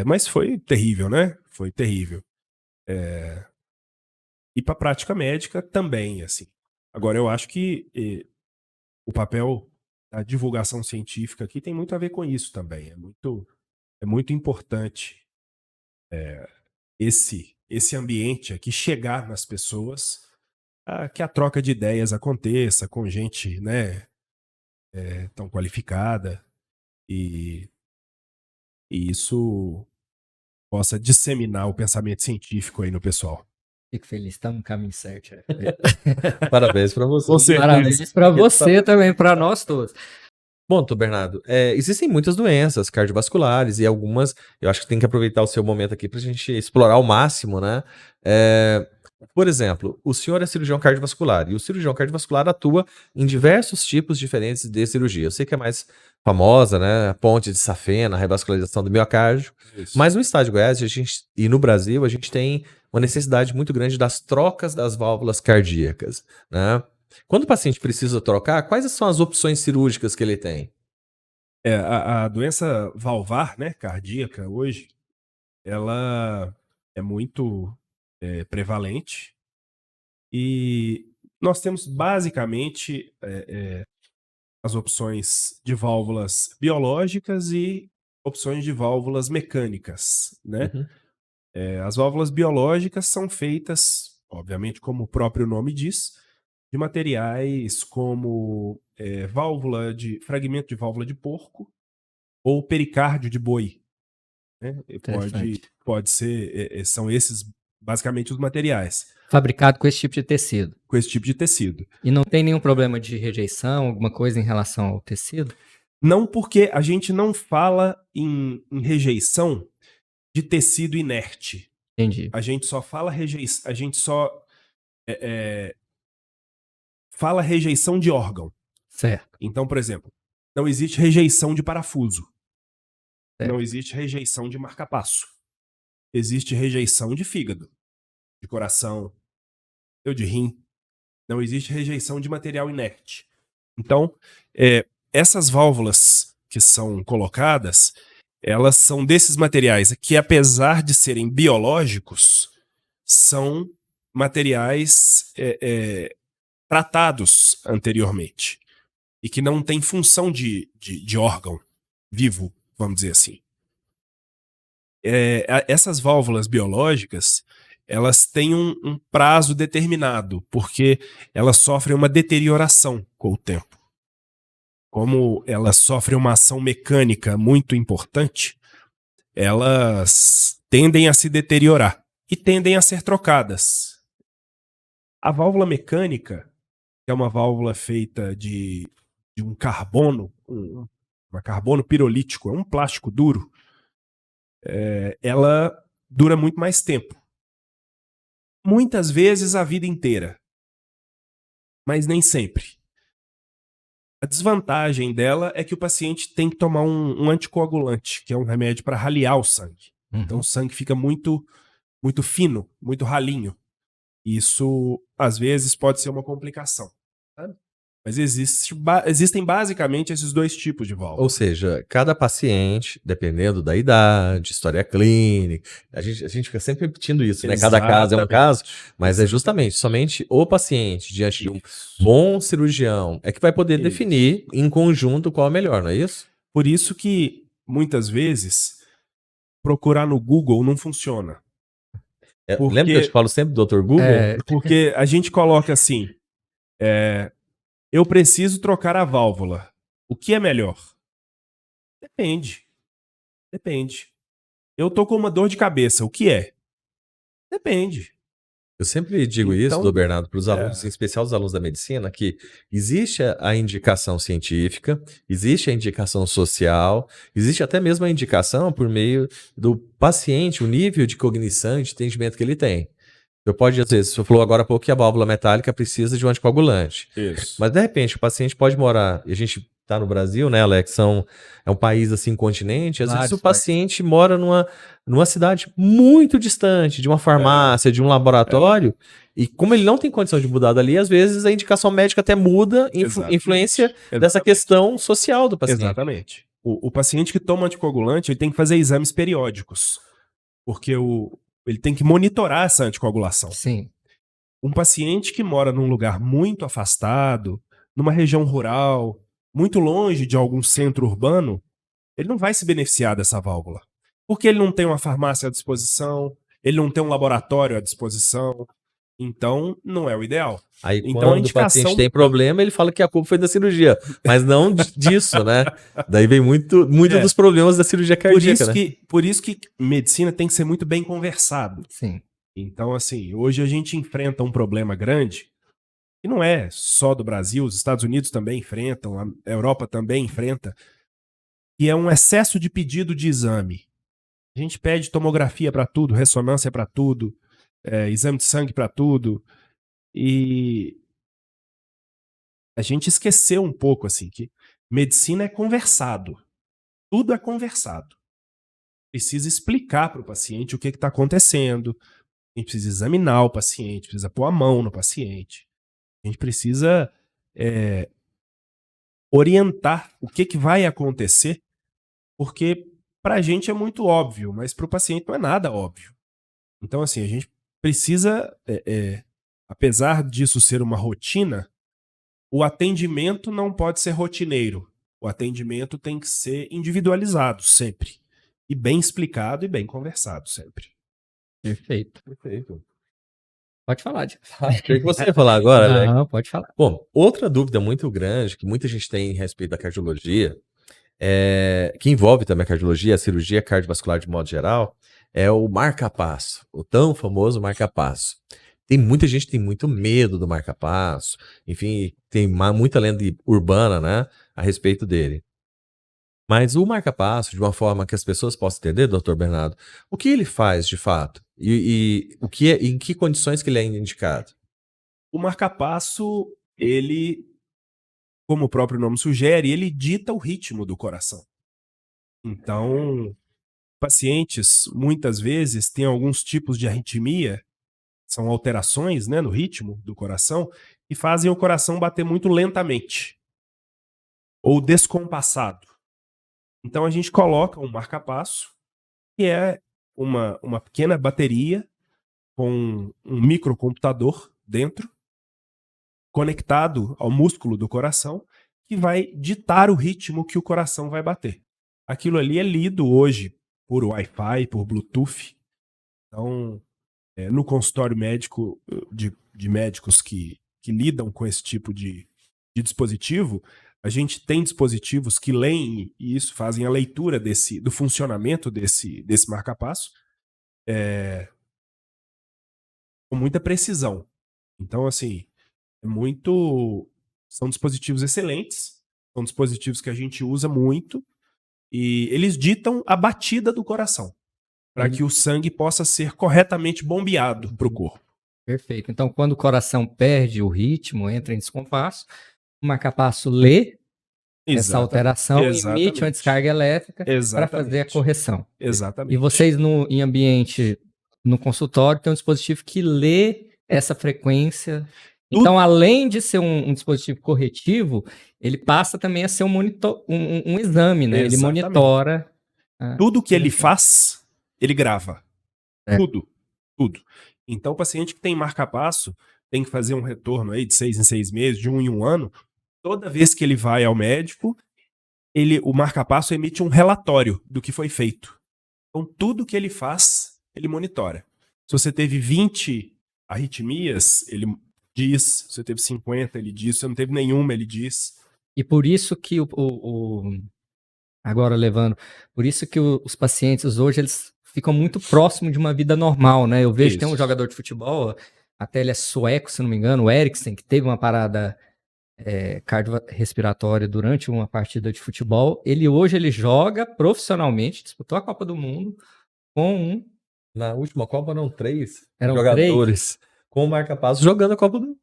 Mas foi terrível, né? Foi terrível. E para a prática médica também, assim. Agora, eu acho que o papel da divulgação científica aqui tem muito a ver com isso também. É muito importante esse ambiente aqui chegar nas pessoas, que a troca de ideias aconteça com gente, né, tão qualificada e isso possa disseminar o pensamento científico aí no pessoal. Fico feliz, está no caminho certo. Parabéns para você. Com certeza. Parabéns para você também, para nós todos. Bom, doutor Bernardo, existem muitas doenças cardiovasculares e algumas, eu acho que tem que aproveitar o seu momento aqui para a gente explorar ao máximo, né? Por exemplo, o senhor é cirurgião cardiovascular e o cirurgião cardiovascular atua em diversos tipos diferentes de cirurgia. Eu sei que é mais famosa, né? A ponte de safena, a revascularização do miocárdio, Isso. mas no estado de Goiás e no Brasil a gente tem uma necessidade muito grande das trocas das válvulas cardíacas, né? Quando o paciente precisa trocar, quais são as opções cirúrgicas que ele tem? A doença valvar, né, cardíaca, hoje, ela é muito prevalente e nós temos basicamente as opções de válvulas biológicas e opções de válvulas mecânicas, né? Uhum. As válvulas biológicas são feitas, obviamente, como o próprio nome diz, de materiais como fragmento de válvula de porco ou pericárdio de boi. Né? Pode ser, são esses basicamente os materiais, Fabricado com esse tipo de tecido. com esse tipo de tecido. E não tem nenhum problema de rejeição, alguma coisa em relação ao tecido? Não, porque a gente não fala em rejeição de tecido inerte. Entendi. A gente só fala fala rejeição de órgão. Certo. Então, por exemplo, não existe rejeição de parafuso. Certo. Não existe rejeição de marca-passo. Existe rejeição de fígado, de coração, de rim. Não existe rejeição de material inerte. Então, essas válvulas que são colocadas, elas são desses materiais que, apesar de serem biológicos, são materiais tratados anteriormente e que não têm função de órgão vivo, vamos dizer assim. Essas válvulas biológicas, elas têm um prazo determinado, porque elas sofrem uma deterioração com o tempo. Como elas sofrem uma ação mecânica muito importante, elas tendem a se deteriorar e tendem a ser trocadas. A válvula mecânica, que é uma válvula feita de um carbono, um carbono pirolítico, é um plástico duro, ela dura muito mais tempo. Muitas vezes a vida inteira, mas nem sempre. A desvantagem dela é que o paciente tem que tomar um anticoagulante, que é um remédio para ralear o sangue. Então o sangue fica muito, muito fino, muito ralinho. Isso, às vezes, pode ser uma complicação. Sabe? Mas existem basicamente esses dois tipos de válvula. Ou seja, cada paciente, dependendo da idade, história clínica, a gente fica sempre repetindo isso, né? Cada caso é um caso, mas é justamente somente o paciente, diante de um bom cirurgião, é que vai poder definir em conjunto qual é o melhor, não é isso? Por isso que, muitas vezes, procurar no Google não funciona. Lembra que eu te falo sempre do Dr. Google? Porque a gente coloca assim, eu preciso trocar a válvula. O que é melhor? Depende. Eu tô com uma dor de cabeça. O que é? Depende. Eu sempre digo isso, do Bernardo, para os alunos, em especial os alunos da medicina, que existe a indicação científica, existe a indicação social, existe até mesmo a indicação por meio do paciente, o nível de cognição e de entendimento que ele tem. Você pode, às vezes, você falou agora há pouco que a válvula metálica precisa de um anticoagulante. Isso. Mas, de repente, o paciente pode morar, e a gente está no Brasil, né, Alex? É um país, assim, continente. Às vezes o paciente mora numa cidade muito distante de uma farmácia, de um laboratório, e como ele não tem condição de mudar dali, às vezes a indicação médica até muda, influência dessa questão social do paciente. Exatamente. O paciente que toma anticoagulante, ele tem que fazer exames periódicos, porque ele tem que monitorar essa anticoagulação. Sim. Um paciente que mora num lugar muito afastado, numa região rural, muito longe de algum centro urbano, ele não vai se beneficiar dessa válvula. Porque ele não tem uma farmácia à disposição, ele não tem um laboratório à disposição, então não é o ideal. Aí então, quando o paciente tem problema, ele fala que a culpa foi da cirurgia, mas não disso, né? Daí vem muito dos problemas da cirurgia cardíaca, por isso que medicina tem que ser muito bem conversado. Sim. Então, assim, hoje a gente enfrenta um problema grande, que não é só do Brasil, os Estados Unidos também enfrentam, a Europa também enfrenta, que é um excesso de pedido de exame. A gente pede tomografia para tudo, ressonância para tudo, exame de sangue para tudo, e a gente esqueceu um pouco assim que medicina é conversado, tudo é conversado. Precisa explicar para o paciente o que está acontecendo, a gente precisa examinar o paciente, precisa pôr a mão no paciente, a gente precisa orientar o que vai acontecer, porque para a gente é muito óbvio, mas para o paciente não é nada óbvio. Então, assim, a gente precisa, apesar disso ser uma rotina, o atendimento não pode ser rotineiro. O atendimento tem que ser individualizado sempre. E bem explicado e bem conversado sempre. Perfeito. Pode falar, Diego. O que você ia falar agora, Alex? Não, pode falar. Bom, outra dúvida muito grande que muita gente tem a respeito da cardiologia, que envolve também a cardiologia, a cirurgia cardiovascular de modo geral, é o marca-passo, o tão famoso marca-passo. Tem muita gente que tem muito medo do marca-passo, enfim, tem muita lenda urbana, né, a respeito dele. Mas o marca-passo, de uma forma que as pessoas possam entender, doutor Bernardo, o que ele faz de fato? E o que em que condições que ele é indicado? O marca-passo, ele, como o próprio nome sugere, ele dita o ritmo do coração. Então, pacientes, muitas vezes, têm alguns tipos de arritmia, são alterações, né, no ritmo do coração, e fazem o coração bater muito lentamente ou descompassado. Então a gente coloca um marca-passo, que é uma pequena bateria com um microcomputador dentro, conectado ao músculo do coração, que vai ditar o ritmo que o coração vai bater. Aquilo ali é lido hoje por Wi-Fi, por Bluetooth. Então, no consultório médico de médicos que lidam com esse tipo de dispositivo, a gente tem dispositivos que leem isso, fazem a leitura do funcionamento desse marca-passo com muita precisão. Então, assim, são dispositivos excelentes, são dispositivos que a gente usa muito e eles ditam a batida do coração para que o sangue possa ser corretamente bombeado para o corpo. Perfeito. Então, quando o coração perde o ritmo, entra em descompasso, o marca-passo lê essa alteração e emite uma descarga elétrica para fazer a correção. Exatamente. E vocês, em ambiente, no consultório, tem um dispositivo que lê essa frequência. Então, além de ser um dispositivo corretivo, ele passa também a ser um exame, né? Exatamente. Ele monitora. Tudo que ele faz, ele grava. É. Tudo. Então, o paciente que tem marca-passo tem que fazer um retorno aí de 6 em 6 meses, de 1 em 1 ano. Toda vez que ele vai ao médico, o marca-passo emite um relatório do que foi feito. Então, tudo que ele faz, ele monitora. Se você teve 20 arritmias, ele diz. Se você teve 50, ele diz. Se você não teve nenhuma, ele diz. E por isso que agora levando, por isso que os pacientes hoje, eles ficam muito próximos de uma vida normal, né? Eu vejo que tem um jogador de futebol, até ele é sueco, se não me engano, o Eriksen, que teve uma parada cardiorrespiratória durante uma partida de futebol. Hoje ele joga profissionalmente, disputou a Copa do Mundo com Na última Copa eram 3 Eram jogadores com o marca-passo jogando a Copa do Mundo.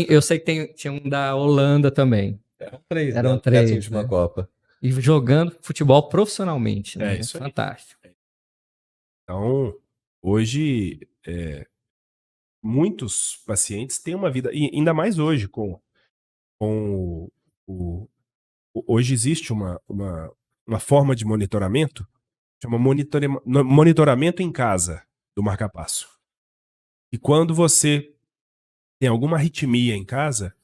Eu sei que tinha um da Holanda também. Eram 3 na última Copa. E jogando futebol profissionalmente, né? Isso aí. Fantástico. Então, hoje, muitos pacientes têm uma vida, e ainda mais hoje, hoje existe uma forma de monitoramento, chama monitoramento em casa do marca-passo. E quando você tem alguma arritmia em casa,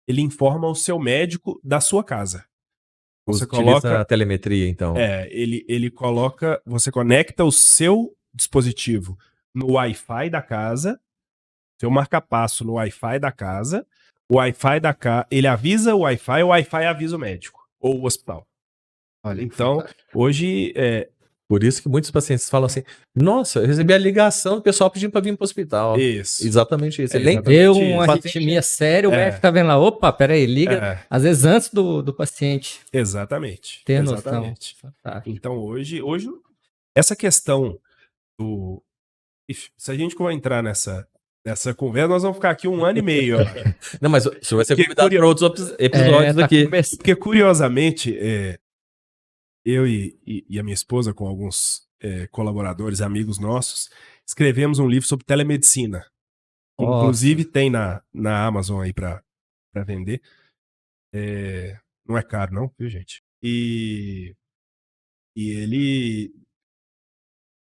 ele informa o seu médico da sua casa. Você coloca a telemetria, então. Você conecta o seu dispositivo no Wi-Fi da casa, seu marca-passo no Wi-Fi da casa, o Wi-Fi da casa, ele avisa o Wi-Fi avisa o médico ou o hospital. Olha, então, hoje por isso que muitos pacientes falam assim: nossa, eu recebi a ligação do pessoal pedindo para vir para o hospital. Isso. Exatamente isso. Ele deu uma arritmia séria, o médico tá vendo lá, opa, peraí, liga. Às vezes antes do paciente. Exatamente. Ter Exatamente. noção. Fantástico. Então, hoje, essa questão do. Se a gente for entrar nessa conversa, nós vamos ficar aqui 1 ano e meio. Não, mas o senhor vai ser convidado para outros episódios aqui. Porque, curiosamente, eu e a minha esposa, com alguns colaboradores, amigos nossos, escrevemos um livro sobre telemedicina. Que, inclusive, tem na Amazon aí para vender. Não é caro, não, viu, gente? E ele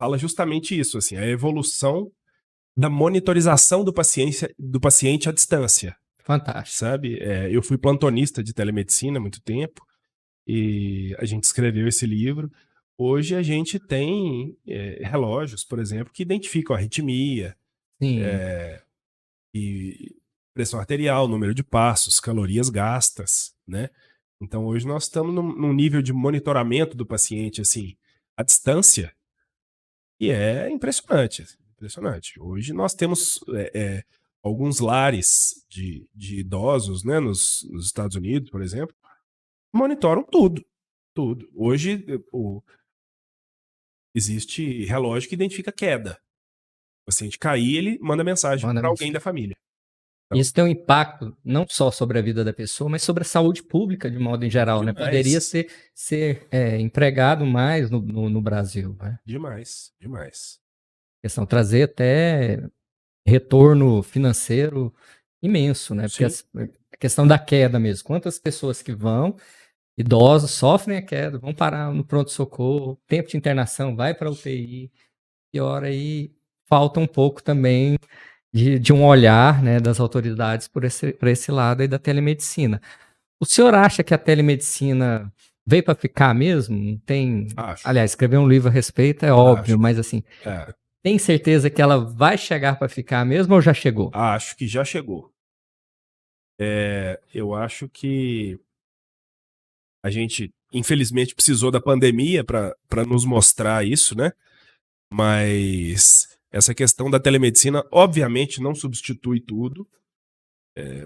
fala justamente isso, assim, a evolução da monitorização do paciente à distância. Fantástico. Sabe? Eu fui plantonista de telemedicina há muito tempo e a gente escreveu esse livro. Hoje a gente tem relógios, por exemplo, que identificam arritmia, e pressão arterial, número de passos, calorias gastas, né? Então hoje nós estamos num nível de monitoramento do paciente, assim, à distância, e é impressionante. Hoje nós temos alguns lares de idosos, né, nos Estados Unidos, por exemplo, monitoram tudo. Tudo. Hoje, existe relógio que identifica queda. O paciente cair, ele manda mensagem Manda para mensagem. alguém da família. Então- Isso tem um impacto não só sobre a vida da pessoa, mas sobre a saúde pública de modo em geral, né? Demais. Poderia ser empregado mais no Brasil, né? Demais, demais. Questão trazer até retorno financeiro imenso, né? Porque Sim. a questão da queda mesmo. Quantas pessoas que vão, idosos, sofrem a queda, vão parar no pronto-socorro, tempo de internação, vai para UTI, pior aí, falta um pouco também de um olhar, né, das autoridades por esse lado aí da telemedicina. O senhor acha que a telemedicina veio para ficar mesmo? Não tem. Acho. Aliás, escrever um livro a respeito é óbvio, Acho. mas assim, É, tem certeza que ela vai chegar para ficar mesmo ou já chegou? acho que já chegou. Eu acho que a gente, infelizmente, precisou da pandemia para nos mostrar isso, né? Mas essa questão da telemedicina, obviamente, não substitui tudo.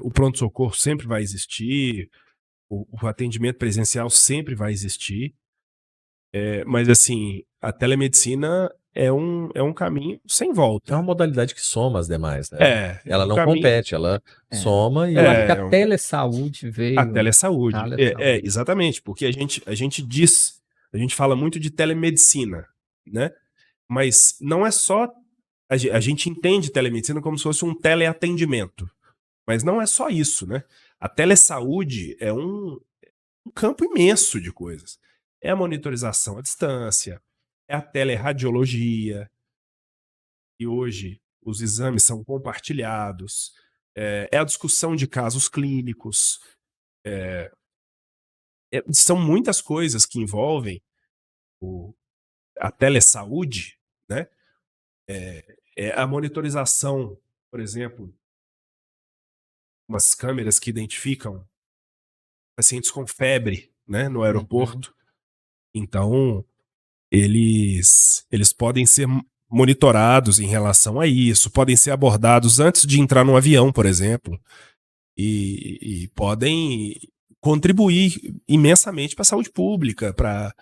O pronto-socorro sempre vai existir, o atendimento presencial sempre vai existir. Mas, assim, a telemedicina é um caminho sem É volta. uma modalidade que soma as demais, né? Ela um não caminho- compete, ela soma e... Eu acho que É, a telesaúde veio. A telesaúde. Telesaúde. Exatamente, porque a gente fala muito de telemedicina, né? Mas não é só. A gente entende telemedicina como se fosse um teleatendimento. Mas não é só isso, né? A telesaúde é um campo imenso de coisas. É a monitorização à distância, é a teleradiologia, e hoje os exames são compartilhados, é a discussão de casos clínicos. São muitas coisas que envolvem a telesaúde, né? É a monitorização, por exemplo, umas câmeras que identificam pacientes com febre, né, no aeroporto. Então, eles podem ser monitorados em relação a isso, podem ser abordados antes de entrar no avião, por exemplo, e podem contribuir imensamente para a saúde pública, para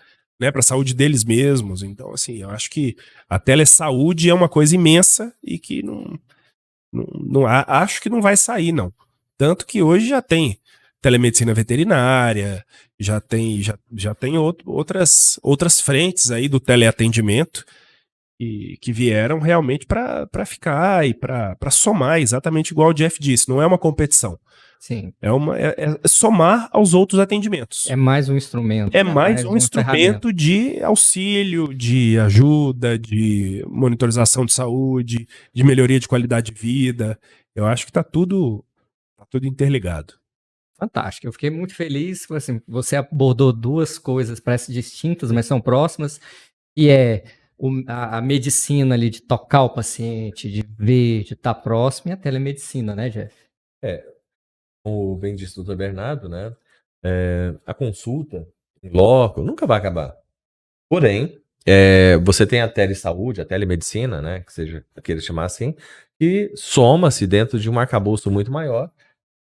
a saúde deles mesmos. Então, assim, eu acho que a telesaúde é uma coisa imensa e que acho que não vai sair, não. Tanto que hoje já tem telemedicina veterinária, já tem outras frentes aí do teleatendimento que vieram realmente para ficar e para somar, exatamente igual o Jeff disse. Não é uma competição. Sim. É somar aos outros atendimentos. É mais um instrumento. É né? mais um uma instrumento ferramenta. de auxílio, de ajuda, de monitorização de saúde, de melhoria de qualidade de vida. Eu acho que tá tudo interligado. Fantástico. Eu fiquei muito feliz. Assim, você abordou duas coisas, parecem distintas, mas são próximas. E é a medicina ali de tocar o paciente, de ver, de estar próximo, e a telemedicina, né, Jeff? Como bem disse o Dr. Bernardo, né? A consulta em loco nunca vai acabar. Porém, você tem a telesaúde, a telemedicina, né? Que seja, queira chamar assim, que soma-se dentro de um arcabouço muito maior,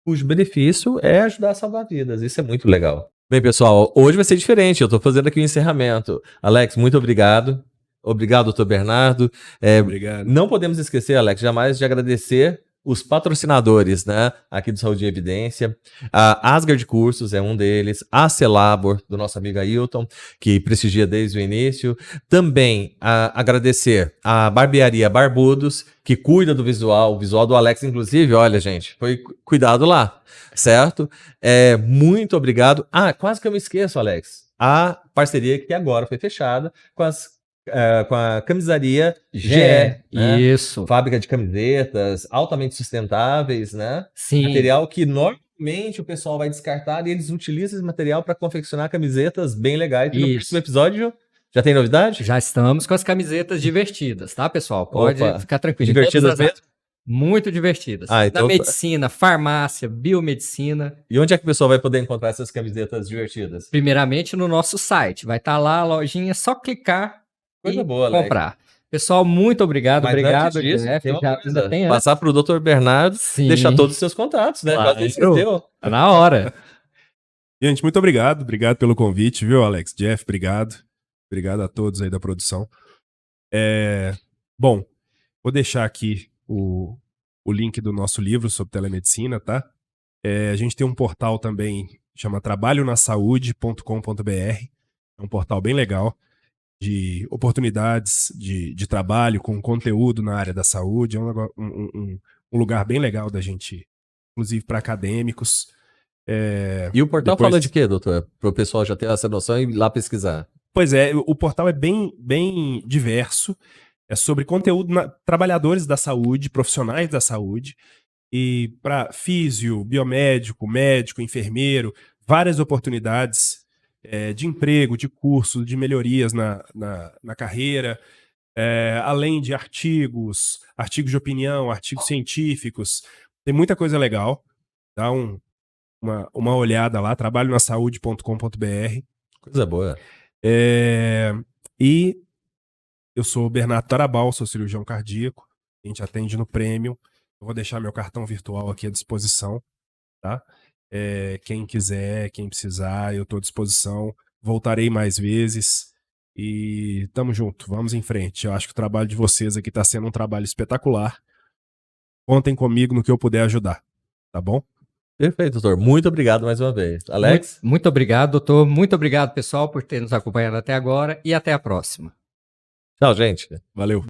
cujo benefício é ajudar a salvar vidas. Isso é muito legal. Bem, pessoal, hoje vai ser diferente. Eu estou fazendo aqui o encerramento. Alex, muito obrigado. Obrigado, Dr. Bernardo. Obrigado. Não podemos esquecer, Alex, jamais de agradecer os patrocinadores, né, aqui do Saúde em Evidência. A Asgard Cursos é um deles, a Celabor, do nosso amigo Ailton, que prestigia desde o início. Também agradecer a Barbearia Barbudos, que cuida do visual, o visual do Alex, inclusive, olha, gente, foi cuidado lá, certo? Muito obrigado. Quase que eu me esqueço, Alex. A parceria que agora foi fechada com a camisaria GE, né? Isso. Fábrica de camisetas altamente sustentáveis, né? Sim. Material que normalmente o pessoal vai descartar e eles utilizam esse material para confeccionar camisetas bem legais. E no próximo episódio já tem novidade? Já estamos com as camisetas divertidas, tá, pessoal? Pode ficar tranquilo. Divertidas mesmo? Muito divertidas. Então Na medicina, farmácia, biomedicina. E onde é que o pessoal vai poder encontrar essas camisetas divertidas? Primeiramente no nosso site. Vai estar lá a lojinha, é só clicar Coisa e boa, comprar. Pessoal, muito obrigado. Mas obrigado, antes disso, Jeff. tem uma Já coisa. tem Passar para o Dr. Bernardo, Sim. deixar todos os seus contatos, né? Claro. Quase esqueceu. Tá na hora. Gente, muito obrigado. Obrigado pelo convite, viu, Alex? Jeff, obrigado. Obrigado a todos aí da produção. Bom, vou deixar aqui o link do nosso livro sobre telemedicina, tá? A gente tem um portal também, chama trabalhonasaude.com.br. É um portal bem legal de oportunidades de trabalho com conteúdo na área da saúde. É um lugar bem legal da gente, inclusive para acadêmicos. E o portal Depois- fala de quê, doutor? Para o pessoal já ter essa noção e ir lá pesquisar. Pois é, o portal é bem diverso. É sobre conteúdo trabalhadores da saúde, profissionais da saúde, e para físio, biomédico, médico, enfermeiro, várias oportunidades de emprego, de curso, de melhorias na carreira, além de artigos de opinião, artigos científicos. Tem muita coisa legal. Dá uma olhada lá, trabalhonasaude.com.br. Coisa boa. E eu sou o Bernardo Tarabal, sou cirurgião cardíaco. A gente atende no Premium. Eu vou deixar meu cartão virtual aqui à disposição, tá? Quem quiser, quem precisar, eu estou à disposição. Voltarei mais vezes. E tamo junto, vamos em frente. Eu acho que o trabalho de vocês aqui está sendo um trabalho espetacular. Contem comigo no que eu puder ajudar, tá bom? Perfeito, doutor. Muito obrigado mais uma vez. Alex? Muito obrigado, doutor. Muito obrigado, pessoal, por ter nos acompanhado até agora e até a próxima. Tchau, gente. Valeu.